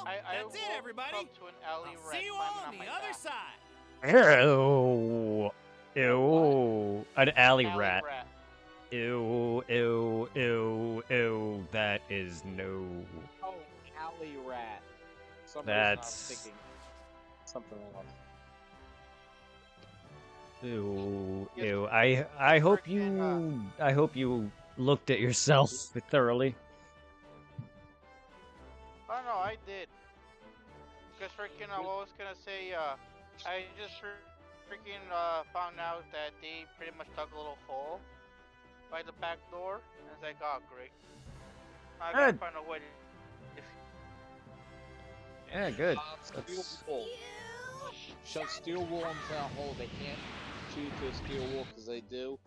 Speaker 3: I
Speaker 4: that's it,
Speaker 3: woke
Speaker 4: everybody.
Speaker 3: up to an alley
Speaker 4: I'll
Speaker 3: rat
Speaker 4: see you
Speaker 3: climbing
Speaker 4: all
Speaker 3: on
Speaker 4: on the
Speaker 3: my
Speaker 4: other
Speaker 3: back.
Speaker 4: side.
Speaker 1: Ew. Ew. An alley
Speaker 3: Alley
Speaker 1: rat. Ew, ew, ew, ew. That is no.
Speaker 8: Oh, alley rat. For some reason
Speaker 1: That's-
Speaker 8: I'm thinking something else.
Speaker 1: Ew,
Speaker 3: Yes,
Speaker 1: ew. I hope
Speaker 3: freaking,
Speaker 1: you looked at yourself thoroughly.
Speaker 3: Oh no, I did. Cause freaking, what I was gonna say, I just freaking found out that they pretty much dug a little hole by the back door, and it's like, oh great. I gotta
Speaker 1: Good.
Speaker 3: find a way to.
Speaker 1: Yeah, good.
Speaker 8: Steel wool. Shove steel wool into that hole. They can't shoot through steel wool because they do.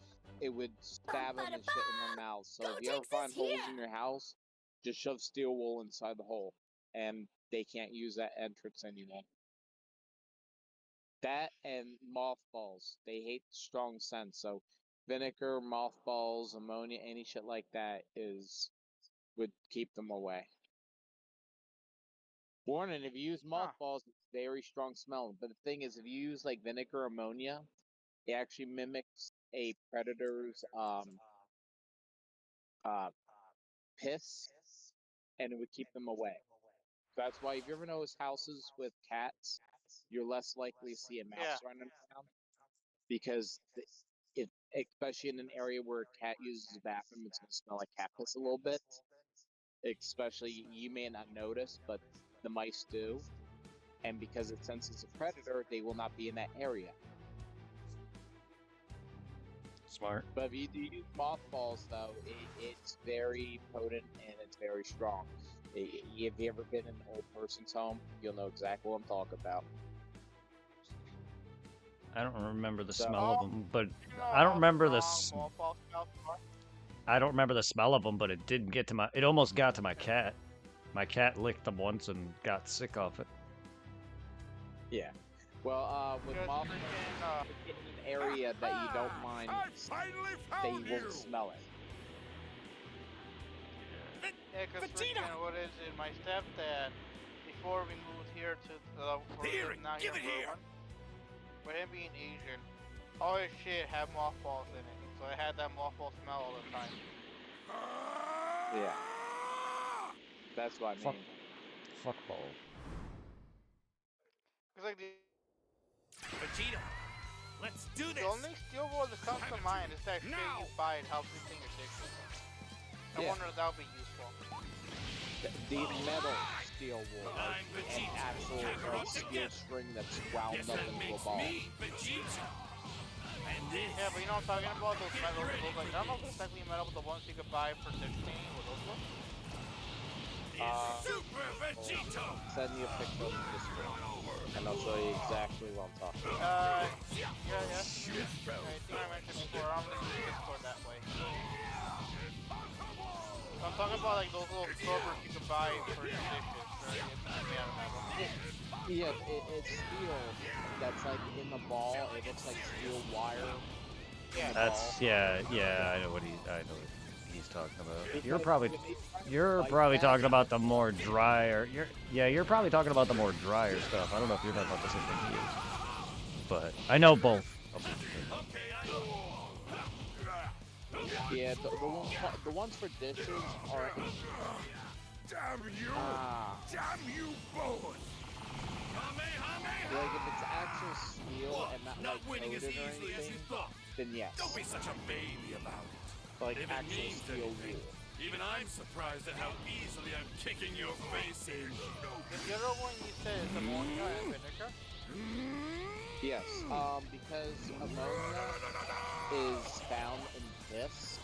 Speaker 8: It would stab them and shit in their mouths. So if you ever
Speaker 7: Gotenks
Speaker 8: find
Speaker 7: is
Speaker 8: holes
Speaker 7: here.
Speaker 8: in your house, just shove steel wool inside the hole. and they can't use that entrance anymore. That and mothballs. They hate strong scents, so vinegar, mothballs, ammonia, any shit like that would keep them away. Warning, if you use mothballs, it's very strong smell. But the thing is, if you use like vinegar, ammonia, it actually mimics a predator's piss, and it would keep them away. That's why if you ever notice houses with cats, you're less likely to see a mouse running around because if, especially in an area where a cat uses the bathroom, it's going to smell like cat piss a little bit. Especially, you may not notice, but the mice do. And because it senses a predator, they will not be in that area.
Speaker 1: Smart.
Speaker 8: But if you do use mothballs, though, it's very potent and it's very strong. If you've ever been in an old person's home, you'll know exactly what I'm talking about.
Speaker 1: I don't remember the smell of them, but I don't remember the. I don't remember the smell of them, but it didn't get to my. It almost got to my cat. My cat licked them once and got sick off it.
Speaker 8: Yeah. Well, with mothballs, get in an area that you don't mind, that you won't smell it.
Speaker 11: Yeah, because what is it? My stepdad, before we moved here to now here in Berlin, with him being Asian, all his shit had mothballs in it, so I had that mothball smell all the time.
Speaker 8: Yeah. That's what I mean.
Speaker 1: Fuckball.
Speaker 11: Cause like
Speaker 4: Vegeta, let's do this.
Speaker 11: The only steel wool that comes to mind is that shit you buy and helps you clean your dishes. I wonder if that'll be useful.
Speaker 8: The metal steel wool, like an actual steel string that's wound up into a ball.
Speaker 11: Yeah, but you know what I'm talking about? Those metal tools, like, I don't know if it's exactly metal, but the ones you could buy for dish cleaning, what those ones?
Speaker 4: Super Vegito!
Speaker 8: Send me a picture of the Discord, and I'll show you exactly what I'm talking about.
Speaker 11: Yeah. I think I mentioned before, I'm gonna use Discord that way. I'm talking about like those little scrubbers you can buy for your dishes, right? It's made out of metal.
Speaker 8: Yeah, it's steel that's like in the ball. It looks like steel wire.
Speaker 1: That's yeah. I know what he's talking about. You're probably talking about the more drier. You're probably talking about the more drier stuff. I don't know if you're talking about the same thing he is, but I know both.
Speaker 8: Yeah, the ones for dishes are.
Speaker 6: Damn you! Damn you both!
Speaker 8: Like if it's actual steel and not like
Speaker 4: winning as
Speaker 8: coated or
Speaker 4: easily as you
Speaker 8: anything,
Speaker 4: thought.
Speaker 8: then yes.
Speaker 4: Don't be such a baby about it.
Speaker 8: Like
Speaker 4: if it
Speaker 8: actual
Speaker 4: means
Speaker 8: steel
Speaker 4: anything,
Speaker 8: wool.
Speaker 4: even I'm surprised at how easily I'm kicking your face in.
Speaker 11: The other one you said is ammonia and vinegar?
Speaker 8: Yes, because ammonia is found in piss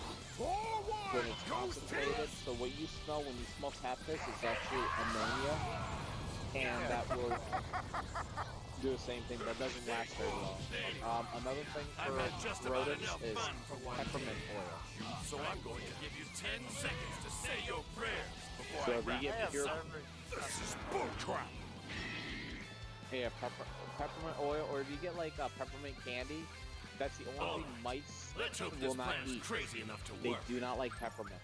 Speaker 8: when it's concentrated. So what you smell when you smell cat piss is actually ammonia, and that will do the same thing, but doesn't last very long. Another thing for rodents is peppermint oil.
Speaker 4: So I'm going to give you 10 seconds to say your prayers before
Speaker 8: So
Speaker 4: I
Speaker 8: if you
Speaker 4: wrap
Speaker 8: get your
Speaker 6: This is bullcrap.
Speaker 8: yeah peppermint oil, or if you get like peppermint candy, that's the only thing mice
Speaker 4: Let's hope
Speaker 8: will
Speaker 4: this
Speaker 8: not
Speaker 4: plan is
Speaker 8: eat.
Speaker 4: crazy enough to
Speaker 8: They
Speaker 4: work.
Speaker 8: do not like peppermint.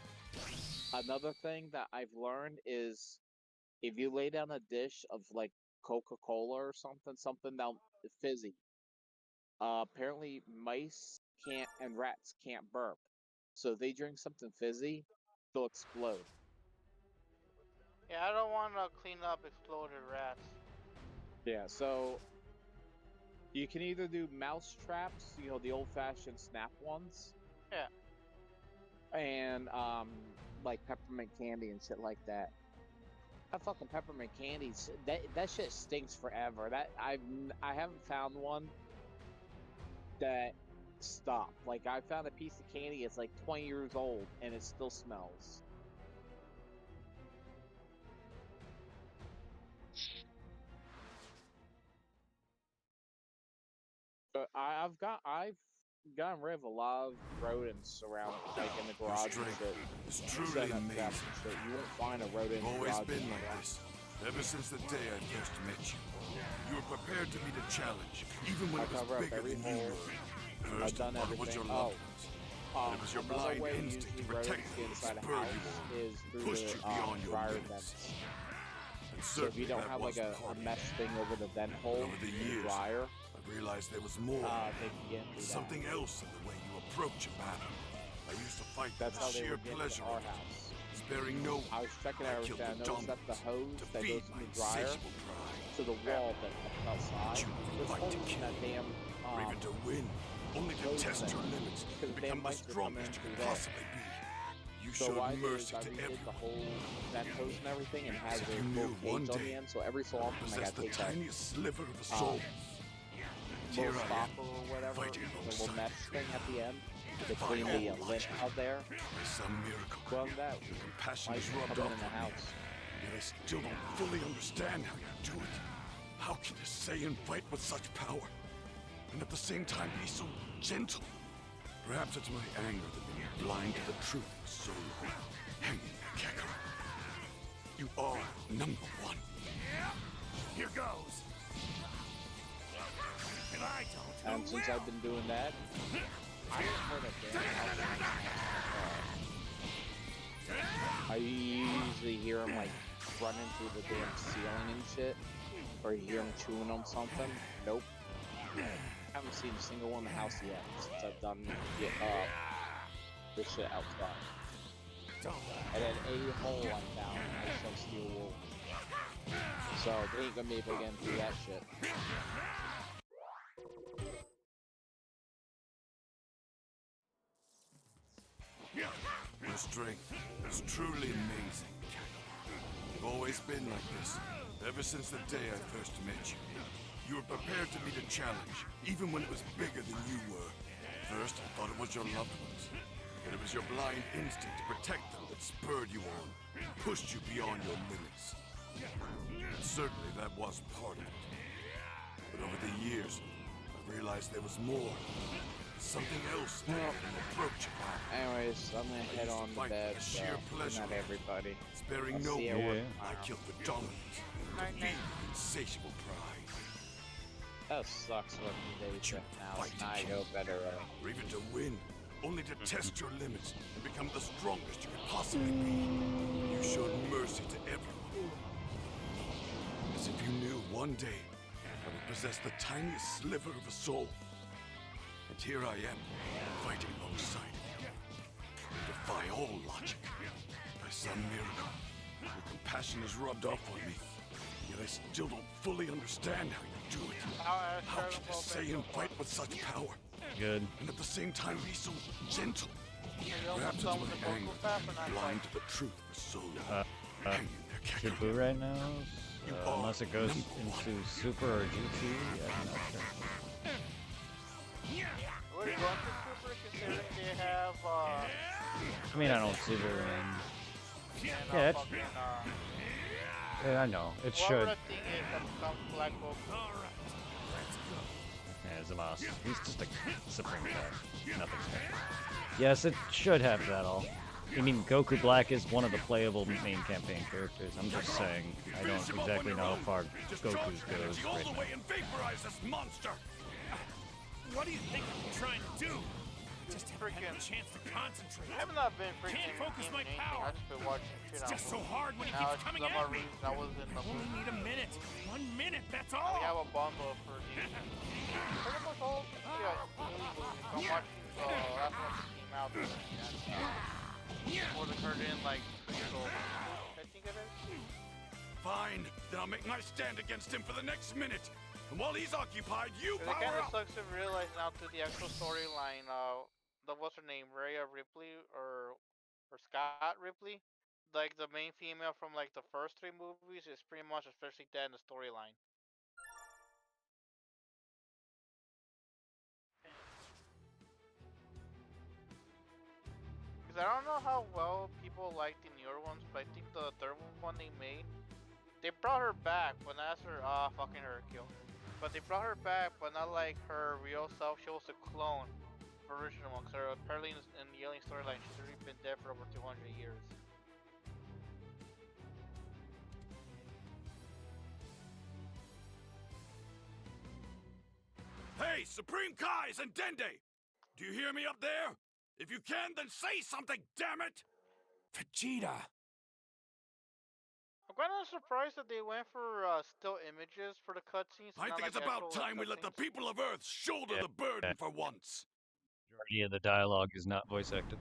Speaker 8: Another thing that I've learned is if you lay down a dish of like Coca-Cola or something down fizzy, apparently mice can't and rats can't burp. So if they drink something fizzy, they'll explode.
Speaker 11: Yeah, I don't want to clean up exploded rats.
Speaker 8: Yeah, so you can either do mouse traps, the old-fashioned snap ones.
Speaker 11: Yeah.
Speaker 8: And like peppermint candy and shit like that. That fucking peppermint candy, that shit stinks forever. I haven't found one that stopped. Like I found a piece of candy, it's like 20 years old and it still smells. But I've gotten rid of a lot of rodents around, like in the garage and shit.
Speaker 6: It's truly
Speaker 8: Set up
Speaker 6: amazing.
Speaker 8: traps and shit. You won't find a rodent in the
Speaker 6: Always
Speaker 8: garage
Speaker 6: been
Speaker 8: anymore.
Speaker 6: like this. Ever since the day I first met you, you were prepared to meet a challenge, even when it was bigger than you were. First, I thought it was your loved ones. It was your blind instinct to protect them that spurred you on, pushed you beyond your limits. And
Speaker 3: So if you don't have like a mesh thing over the vent hole,
Speaker 6: over the years,
Speaker 3: dryer,
Speaker 6: I realized there was more.
Speaker 3: they can get through
Speaker 6: Something else in the way you approach a battle. I used to fight
Speaker 3: That's
Speaker 6: for
Speaker 3: how
Speaker 6: the
Speaker 3: they
Speaker 6: sheer
Speaker 3: would get
Speaker 6: pleasure
Speaker 3: to our
Speaker 6: of it,
Speaker 3: house.
Speaker 6: sparing no one.
Speaker 3: I was checking everything. I noticed that the hose
Speaker 6: to
Speaker 3: that
Speaker 6: feed
Speaker 3: goes to
Speaker 6: my
Speaker 3: the dryer
Speaker 6: insatiable pride.
Speaker 3: to the wall that comes outside. There's
Speaker 6: fight
Speaker 3: holes
Speaker 6: to
Speaker 3: in
Speaker 6: kill,
Speaker 3: that damn
Speaker 6: or even to win, only to
Speaker 3: hose
Speaker 6: test
Speaker 3: thing,
Speaker 6: your limits
Speaker 3: because
Speaker 6: and
Speaker 3: the
Speaker 6: become
Speaker 3: damn
Speaker 6: the
Speaker 3: mics are coming
Speaker 6: strongest you
Speaker 3: through
Speaker 6: could
Speaker 3: there.
Speaker 6: possibly be. You
Speaker 3: So
Speaker 6: showed
Speaker 3: what I did is
Speaker 6: mercy
Speaker 3: I
Speaker 6: to
Speaker 3: redid the
Speaker 6: everyone.
Speaker 3: whole vent hose and everything and had
Speaker 6: As if
Speaker 3: the
Speaker 6: you knew
Speaker 3: little
Speaker 6: one
Speaker 3: cage on the
Speaker 6: day
Speaker 3: end. So every so often I
Speaker 6: possess
Speaker 3: gotta
Speaker 6: the
Speaker 3: take that
Speaker 6: tiniest sliver of a soul. Here
Speaker 3: little
Speaker 6: I am,
Speaker 3: stopper or whatever,
Speaker 6: fighting
Speaker 3: the little
Speaker 6: alongside
Speaker 3: mesh thing at the end to
Speaker 6: Defy
Speaker 3: clean the
Speaker 6: all
Speaker 3: lint
Speaker 6: logic.
Speaker 3: out there.
Speaker 6: By some miracle,
Speaker 3: Well, that
Speaker 6: your compassion
Speaker 3: might
Speaker 6: is rubbed
Speaker 3: come
Speaker 6: off
Speaker 3: in the
Speaker 6: on me.
Speaker 3: house.
Speaker 6: Yet I still don't fully understand how you do it. How can you say and fight with such power, and at the same time be so gentle? Perhaps it's my anger that made me blind to the truth of so long. Hang in there, Kakarot. You are number one.
Speaker 4: Here goes. And I don't.
Speaker 3: And since I've been doing that, I haven't heard a damn house. I usually hear him like running through the damn ceiling and shit, or you hear him chewing on something. Nope. I haven't seen a single one in the house yet since I've done this shit outside. And then a hole I found, I shall steel wool. So they ain't gonna be able to get through that shit.
Speaker 6: Your strength is truly amazing, Kakarot. You've always been like this, ever since the day I first met you. You were prepared to meet a challenge, even when it was bigger than you were. First, I thought it was your loved ones. But it was your blind instinct to protect them that spurred you on, pushed you beyond your limits. And certainly that was part of it. But over the years, I realized there was more. Something else in the approach of battle.
Speaker 3: Anyways, I'm gonna head on to bed.
Speaker 6: Sheer pleasure.
Speaker 3: Not everybody.
Speaker 6: Sparing
Speaker 3: I'll
Speaker 6: no
Speaker 3: see you
Speaker 6: one.
Speaker 3: tomorrow.
Speaker 6: I killed for dominance. To feed insatiable pride.
Speaker 3: That sucks working day shift now.
Speaker 6: Fight to
Speaker 3: I
Speaker 6: kill.
Speaker 3: go better.
Speaker 6: Or even to win. Only to test your limits and become the strongest you could possibly be. You showed mercy to everyone. As if you knew one day I would possess the tiniest sliver of a soul. And here I am, fighting alongside you. Defy all logic. By some miracle, your compassion is rubbed off on me. Yet I still don't fully understand how you do it. How can you say and fight with such power?
Speaker 1: Good.
Speaker 6: And at the same time be so gentle? Perhaps it's my anger blind to the truth for so long. Hang in there,
Speaker 1: Should
Speaker 6: Kakarot.
Speaker 1: Boo right now?
Speaker 6: You
Speaker 1: Unless it goes into Super or GT? Yeah, I'm not sure.
Speaker 11: We're going to Super considering they have,
Speaker 1: I mean, I don't see very
Speaker 11: and,
Speaker 1: Yeah, it's-
Speaker 11: fucking,
Speaker 1: Yeah, I know. It
Speaker 11: whatever
Speaker 1: should.
Speaker 11: that thing is that becomes Black Goku.
Speaker 1: Yeah, Zamasu. He's just a Supreme Cat. Nothing special. Yes, it should have that all. I mean, Goku Black is one of the playable main campaign characters. I'm just saying, I don't exactly know how far Goku's goes
Speaker 6: All
Speaker 1: right
Speaker 6: the
Speaker 1: now.
Speaker 6: way and vaporize this monster.
Speaker 4: What do you think I'm trying to do? Just haven't had a chance to concentrate.
Speaker 11: I have not been freaking
Speaker 4: Can't focus my
Speaker 11: anything.
Speaker 4: power.
Speaker 11: I've just been watching shit
Speaker 4: It's
Speaker 11: on
Speaker 4: just so
Speaker 11: movies.
Speaker 4: hard when he
Speaker 11: Now
Speaker 4: keeps
Speaker 11: it's
Speaker 4: coming
Speaker 11: some
Speaker 4: at
Speaker 11: other
Speaker 4: me.
Speaker 11: reason I was in the
Speaker 4: Only
Speaker 11: movie.
Speaker 4: need a minute. 1 minute, that's
Speaker 11: We
Speaker 4: all.
Speaker 11: have a bundle for the pretty much all movies. I'm watching the last one that came out before the curtain like prequel. I think it is.
Speaker 6: Fine, then I'll make my stand against him for the next minute. And while he's occupied, you
Speaker 11: But it kind
Speaker 6: power
Speaker 11: of
Speaker 6: up.
Speaker 11: sucks to realize now through the actual storyline, what's her name, Rhea Ripley or Scott Ripley, like the main female from like the first 3 movies is pretty much especially dead in the storyline. Because I don't know how well people like the newer ones, but I think the third one they made, they brought her back, but not as her, fucking Hercule. But they brought her back, but not like her real self. She was a clone of the original one. Because apparently in the alien storyline, she's already been dead for over 200 years.
Speaker 6: Hey, Supreme Kais and Dende! Do you hear me up there? If you can, then say something, damn it!
Speaker 4: Vegeta!
Speaker 11: I'm kind of surprised that they went for still images for the cutscenes.
Speaker 6: I think it's about time we let the people of Earth shoulder the burden for once.
Speaker 1: Majority of the dialogue is not voice acted.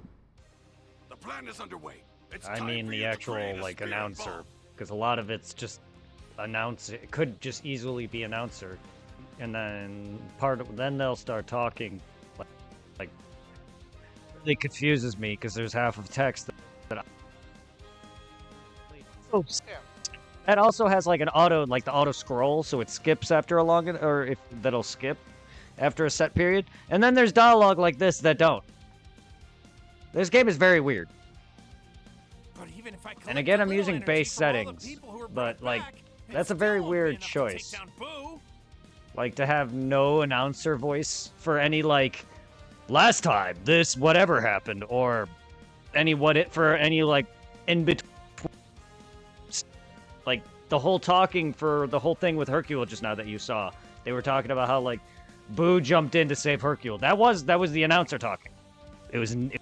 Speaker 6: The plan is underway. It's
Speaker 1: I
Speaker 6: time
Speaker 1: mean
Speaker 6: for
Speaker 1: the
Speaker 6: you to
Speaker 1: actual
Speaker 6: create a
Speaker 1: like
Speaker 6: spirit
Speaker 1: announcer,
Speaker 6: bomb.
Speaker 1: because a lot of it's just announcer. It could just easily be announcer, and then then they'll start talking. Like it really confuses me because there's half of text that Oops.
Speaker 11: Yeah.
Speaker 1: That also has like the auto scroll, so it skips after a long, or if that'll skip after a set period. And then there's dialogue like this that don't. This game is very weird.
Speaker 4: But even if I
Speaker 1: And again, I'm
Speaker 4: collect a
Speaker 1: using
Speaker 4: little
Speaker 1: base
Speaker 4: energy from all the
Speaker 1: settings,
Speaker 4: people who were
Speaker 1: but
Speaker 4: brought
Speaker 1: like
Speaker 4: back,
Speaker 1: that's a
Speaker 4: it
Speaker 1: very
Speaker 4: still won't be
Speaker 1: weird
Speaker 4: enough to
Speaker 1: choice.
Speaker 4: take down Boo.
Speaker 1: Like to have no announcer voice for any like last time this whatever happened, or any for any like in between, like the whole talking for the whole thing with Hercule just now that you saw. They were talking about how like Boo jumped in to save Hercule. That was the announcer talking. It was
Speaker 11: Yeah.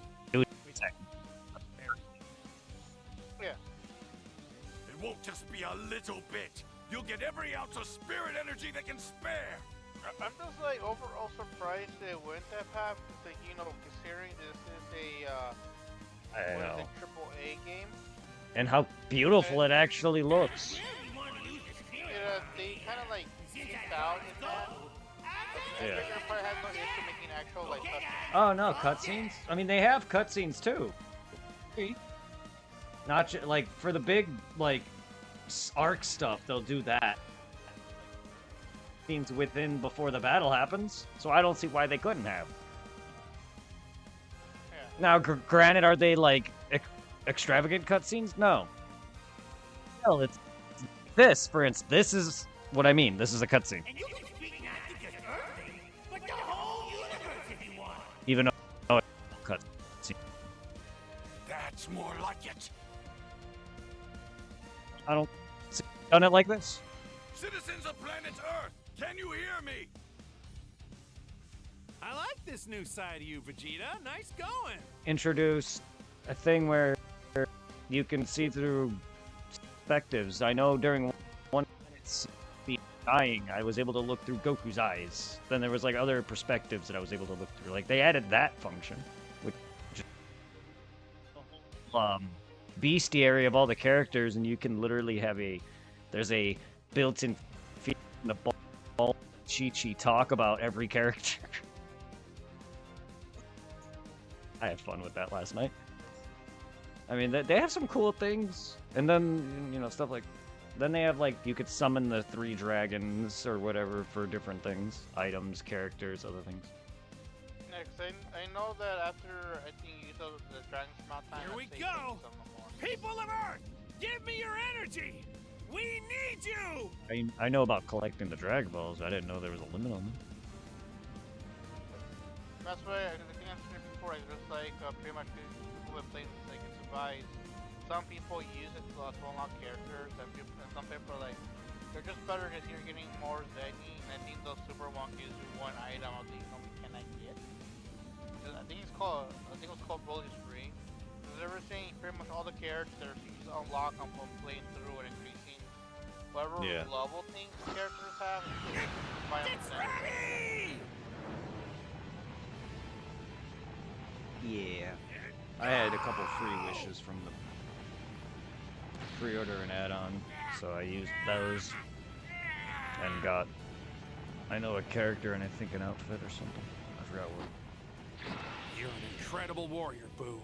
Speaker 6: It won't just be a little bit. You'll get every ounce of spirit energy they can spare.
Speaker 11: I'm just like overall surprised they went that path. Because, you know, considering this is a
Speaker 1: I
Speaker 11: what is
Speaker 1: know.
Speaker 11: it, triple A game.
Speaker 1: And how beautiful it actually looks.
Speaker 11: They kind of like kicked out in that. I
Speaker 1: Yeah.
Speaker 11: think they probably had no issue making actual like cutscenes.
Speaker 1: Oh no, cutscenes? I mean, they have cutscenes too. Not like for the big like arc stuff, they'll do that. Scenes within before the battle happens, so I don't see why they couldn't have.
Speaker 11: Yeah.
Speaker 1: Now, granted, are they like extravagant cutscenes? No. Hell, it's this, for instance. This is what I mean. This is a cutscene.
Speaker 4: And you can speak not just Earth, but the whole universe if you want.
Speaker 1: Even though it's a cutscene.
Speaker 6: That's more like it.
Speaker 1: I don't see done it like this.
Speaker 6: Citizens of planet Earth, can you hear me?
Speaker 4: I like this new side of you, Vegeta. Nice going.
Speaker 1: Introduce a thing where you can see through perspectives. I know during one the dying, I was able to look through Goku's eyes. Then there was like other perspectives that I was able to look through. Like they added that function, which bestiary of all the characters, and you can literally have there's a built-in feed in the ball Chi-Chi talk about every character. I had fun with that last night. I mean, they have some cool things, and then, you know, stuff like, then they have, like, you could summon the 3 dragons or whatever for different things, items, characters, other things.
Speaker 11: Next, I know that after I think you saw the Dragon's Mount time.
Speaker 4: Here we
Speaker 11: I say
Speaker 4: go.
Speaker 11: some more.
Speaker 4: People of Earth, give me your energy. We need you.
Speaker 1: I know about collecting the Dragon Balls. I didn't know there was a limit on them.
Speaker 11: That's why I think I said before. It's just like pretty much people who have played this like advice. Some people use it to unlock characters, and some people are like they're just better because you're getting more Zenny. And I think those Super One gives you one item that you normally cannot get. I think it was called Broly Spring. Because ever saying pretty much all the characters you just unlock them from playing through and increasing whatever level things the characters have.
Speaker 4: It's ready.
Speaker 1: Yeah. I had a couple free wishes from the pre-order and add-on, so I used those and got, I know, a character and I think an outfit or something. I forgot what.
Speaker 4: You're an incredible warrior, Boo.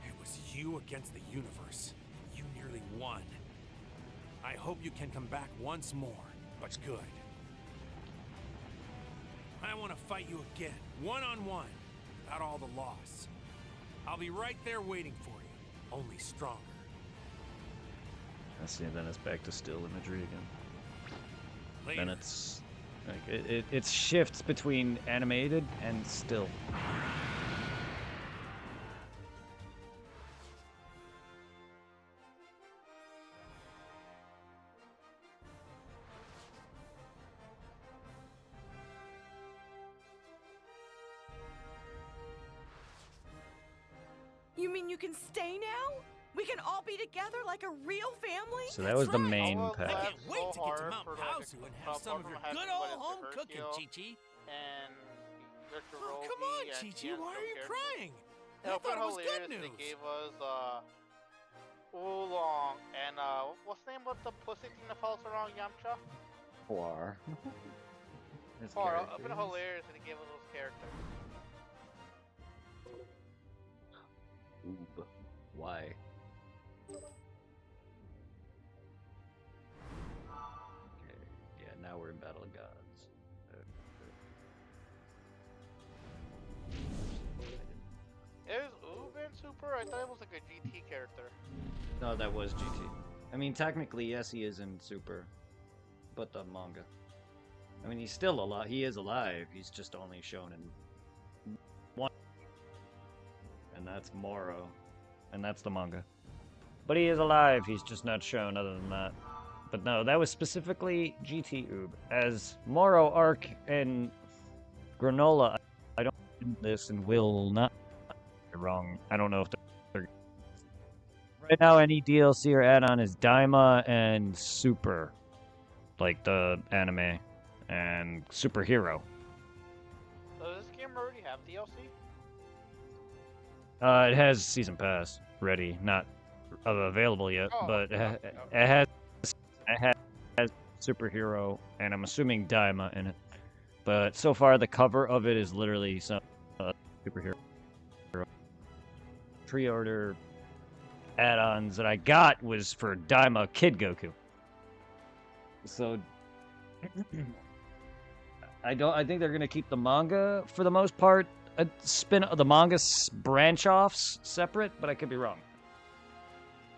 Speaker 4: It was you against the universe. You nearly won. I hope you can come back once more, but good. I want to fight you again, one-on-one, without all the loss. I'll be right there waiting for you, only stronger.
Speaker 1: I see, then it's back to still imagery again.
Speaker 4: Later.
Speaker 1: Then it's like it shifts between animated and still.
Speaker 7: mean you can stay now? We can all be together like a real family?
Speaker 1: So that was the
Speaker 7: That's right.
Speaker 1: main
Speaker 11: Although
Speaker 1: path.
Speaker 4: I
Speaker 11: that's
Speaker 4: can't wait
Speaker 11: so
Speaker 4: to get to
Speaker 11: hard
Speaker 4: Mount
Speaker 11: for, like,
Speaker 4: Hausu and have some of your
Speaker 11: has
Speaker 4: good
Speaker 11: to
Speaker 4: old
Speaker 11: put into
Speaker 4: home cooking,
Speaker 11: Hercule,
Speaker 4: Chi-Chi.
Speaker 11: And there's the
Speaker 4: Oh, come on, Chi-Chi, why are you crying?
Speaker 11: It
Speaker 4: I
Speaker 11: would
Speaker 4: thought
Speaker 11: been
Speaker 4: it was good
Speaker 11: hilarious.
Speaker 4: news.
Speaker 11: They gave us Oolong and what's the name of the pussy thing that follows around Yamcha?
Speaker 1: Poir. His
Speaker 11: It would have been
Speaker 1: characters.
Speaker 11: hilarious if they gave us those characters.
Speaker 1: Oob. Why? Okay. Yeah, now we're in Battle of Gods.
Speaker 11: Is Uben Super? I thought it was like a GT character.
Speaker 1: No, that was GT. I mean, technically, yes, he is in Super, but the manga. I mean, he's still alive. He is alive. He's just only shown in one, and that's Moro, and that's the manga. But he is alive. He's just not shown other than that. But no, that was specifically GT Oob. As Moro, Arc, and Granola, I don't do this and will not. You're wrong. I don't know if they're right now. Any DLC or add-on is Daima and Super, like the anime, and Superhero.
Speaker 11: Does this game already have DLC?
Speaker 1: It has Season Pass ready, not available yet,
Speaker 11: Oh,
Speaker 1: but
Speaker 11: okay,
Speaker 1: it has Superhero, and I'm assuming Daima in it. But so far, the cover of it is literally some Superhero. Pre-order add-ons that I got was for Daima Kid Goku. So I think they're gonna keep the manga for the most part. The manga branch offs separate, but I could be wrong.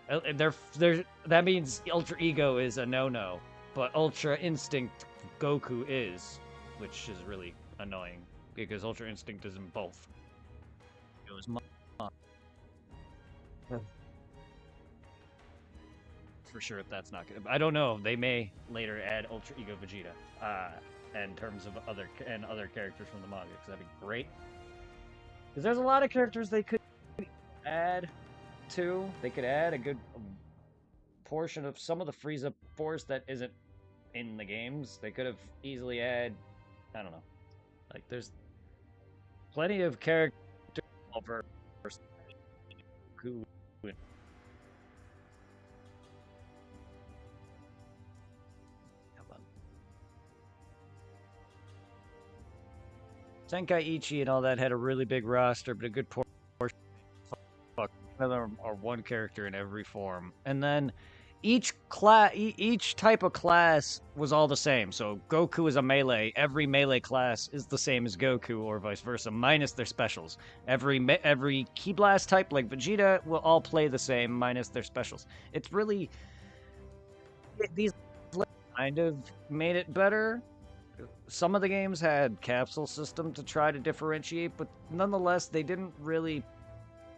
Speaker 1: That means Ultra Ego is a no-no, but Ultra Instinct Goku is, which is really annoying because Ultra Instinct is in both. It was for sure if that's not good. I don't know. They may later add Ultra Ego Vegeta in terms of other characters from the manga, because that'd be great. Because there's a lot of characters they could add to. They could add a good portion of some of the Frieza Force that isn't in the games. They could have easily add, I don't know. Like there's plenty of characters over who Tenkaichi and all that had a really big roster, but a good portion. Fuck, none of them are one character in every form, and then each type of class was all the same. So Goku is a melee. Every melee class is the same as Goku, or vice versa, minus their specials. Every Ki Blast type, like Vegeta, will all play the same, minus their specials. It's really these kind of made it better. Some of the games had capsule system to try to differentiate, but nonetheless, they didn't really.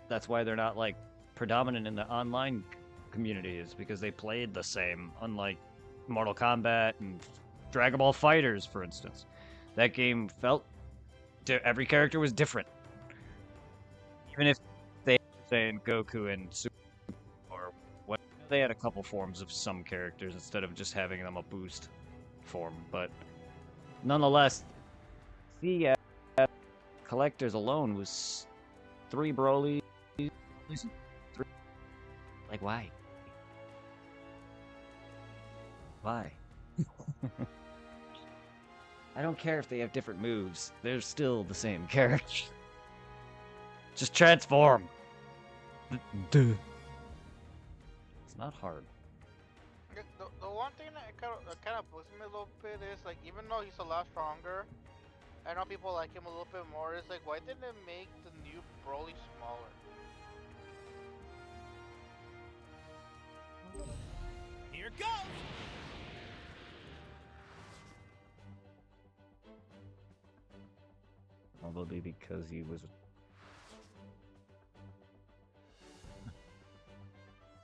Speaker 1: That's why they're not like predominant in the online community, is because they played the same, unlike Mortal Kombat and Dragon Ball Fighters, for instance. That game felt every character was different, even if they were saying Goku and Super or what. They had a couple forms of some characters instead of just having them a boost form, but. Nonetheless, the collectors alone was 3 Broly. 3. Like, why? Why? I don't care if they have different moves. They're still the same character. Just transform. Duh. It's not hard.
Speaker 11: The one thing that kind of bugs me a little bit is, like, even though he's a lot stronger, I know people like him a little bit more, is like, why didn't it make the new Broly smaller?
Speaker 4: Here goes!
Speaker 1: Probably because he was...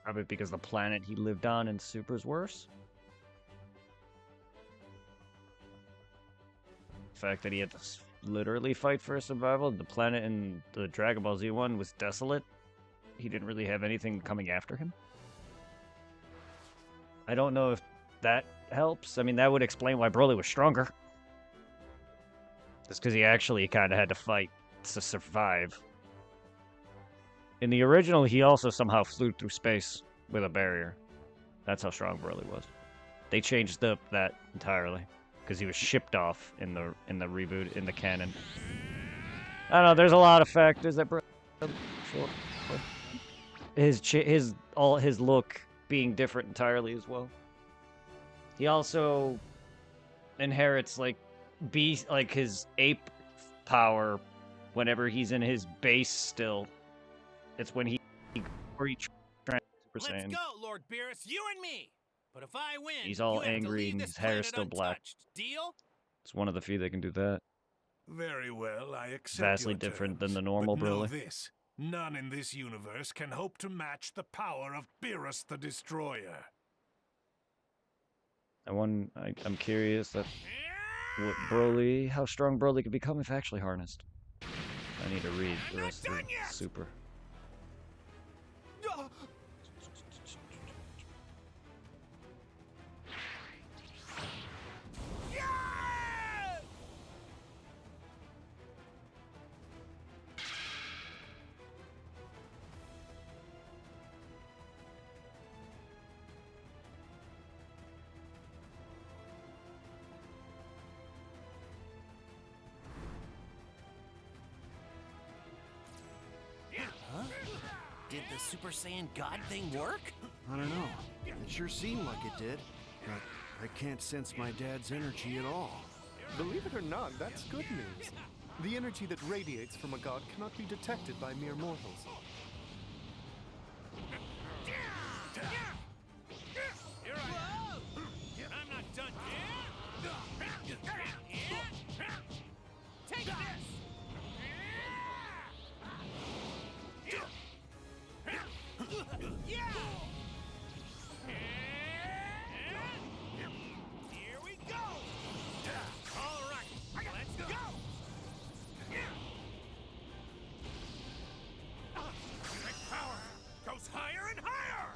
Speaker 1: Probably because the planet he lived on in Super's worse. The fact that he had to literally fight for survival. The planet in the Dragon Ball Z one was desolate. he didn't really have anything coming after him. I don't know if that helps. I mean, that would explain why Broly was stronger. Just because he actually kind of had to fight to survive. In the original, he also somehow flew through space with a barrier. That's how strong Broly was. They changed that entirely because he was shipped off in the reboot, in the canon. I don't know. There's a lot of factors that his look being different entirely as well. He also inherits like his ape power whenever he's in his base still. It's when he Super
Speaker 4: Let's
Speaker 1: Saiyan.
Speaker 4: go, Lord Beerus, you and me. But if I win,
Speaker 1: He's all angry and his hair is still black.
Speaker 4: Deal?
Speaker 1: It's one of the few that can do that.
Speaker 6: Very well, I accept
Speaker 1: Vastly
Speaker 6: your
Speaker 1: different
Speaker 6: terms,
Speaker 1: than the normal
Speaker 6: but know
Speaker 1: Broly.
Speaker 6: this, none in this universe can hope to match the power of Beerus the Destroyer.
Speaker 1: I'm curious that how strong Broly could become if actually harnessed. I need to read the rest of the Super.
Speaker 5: Did the Super Saiyan God thing work?
Speaker 2: I don't know. It sure seemed like it did, but I can't sense my dad's energy at all. Believe it or not, that's good news. The energy that radiates from a god cannot be detected by mere mortals.
Speaker 4: I'm not done yet. Take this. Here we go. All right, let's go. My power goes higher and higher.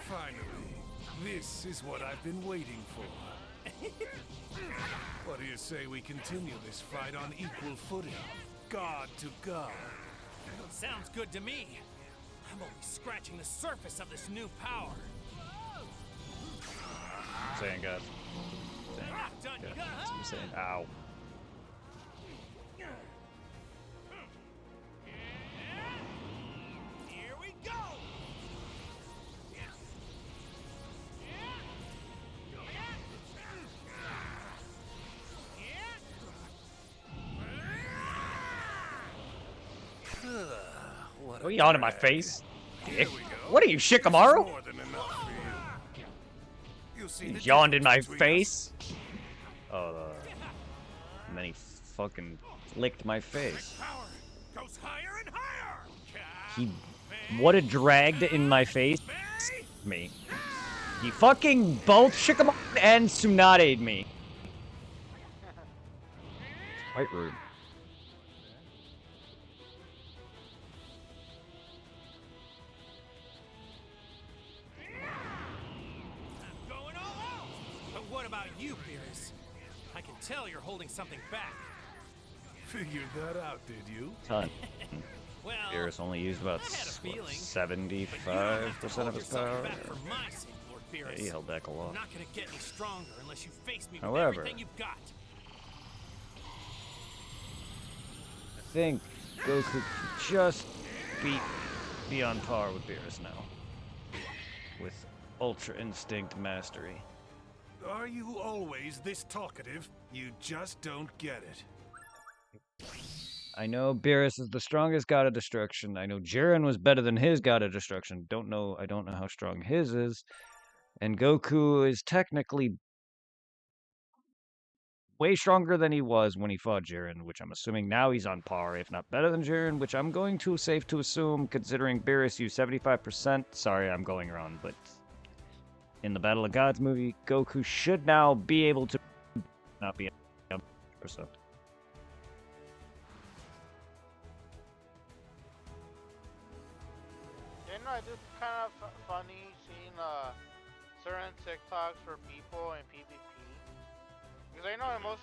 Speaker 6: Finally, this is what I've been waiting for. What do you say we continue this fight on equal footing? God to God.
Speaker 4: Sounds good to me. I'm only scratching the surface of this new power.
Speaker 1: Saiyan God.
Speaker 4: Done.
Speaker 1: Super Saiyan. Ow.
Speaker 4: Here we go.
Speaker 1: What are you on in my face? Dick. What are you, Shikamaru?
Speaker 6: More than enough for you. You see
Speaker 1: He
Speaker 6: the
Speaker 1: yawned in my
Speaker 6: difference between
Speaker 1: face? Oh, and then he fucking licked my face.
Speaker 4: Power goes higher and higher.
Speaker 1: He would have dragged in my face me. He fucking both Shikamaru and Tsunada'd me. Quite rude.
Speaker 4: Going all out. But what about you, Beerus? I can tell you're holding something back.
Speaker 6: Figured that out, did you?
Speaker 1: Ton.
Speaker 4: Well,
Speaker 1: Beerus only used about
Speaker 4: I had a feeling.
Speaker 1: 75% of his power.
Speaker 4: Back for my sake, Lord Beerus.
Speaker 1: Yeah, he held back a lot.
Speaker 4: I'm not gonna get any stronger unless you face me with
Speaker 1: However,
Speaker 4: everything you've got.
Speaker 1: I think Goku can just be on par with Beerus now. With Ultra Instinct Mastery.
Speaker 6: Are you always this talkative? You just don't get it.
Speaker 1: I know Beerus is the strongest god of destruction. I know Jiren was better than his god of destruction. I don't know how strong his is. And Goku is technically way stronger than he was when he fought Jiren, which I'm assuming now he's on par, if not better than Jiren, which I'm going to safe to assume, considering Beerus used 75%. Sorry, I'm going around, but in the Battle of Gods movie, Goku should now be able to not be 100%.
Speaker 11: You know, it's just kind of funny seeing certain TikToks for people in PvP. Because I know in most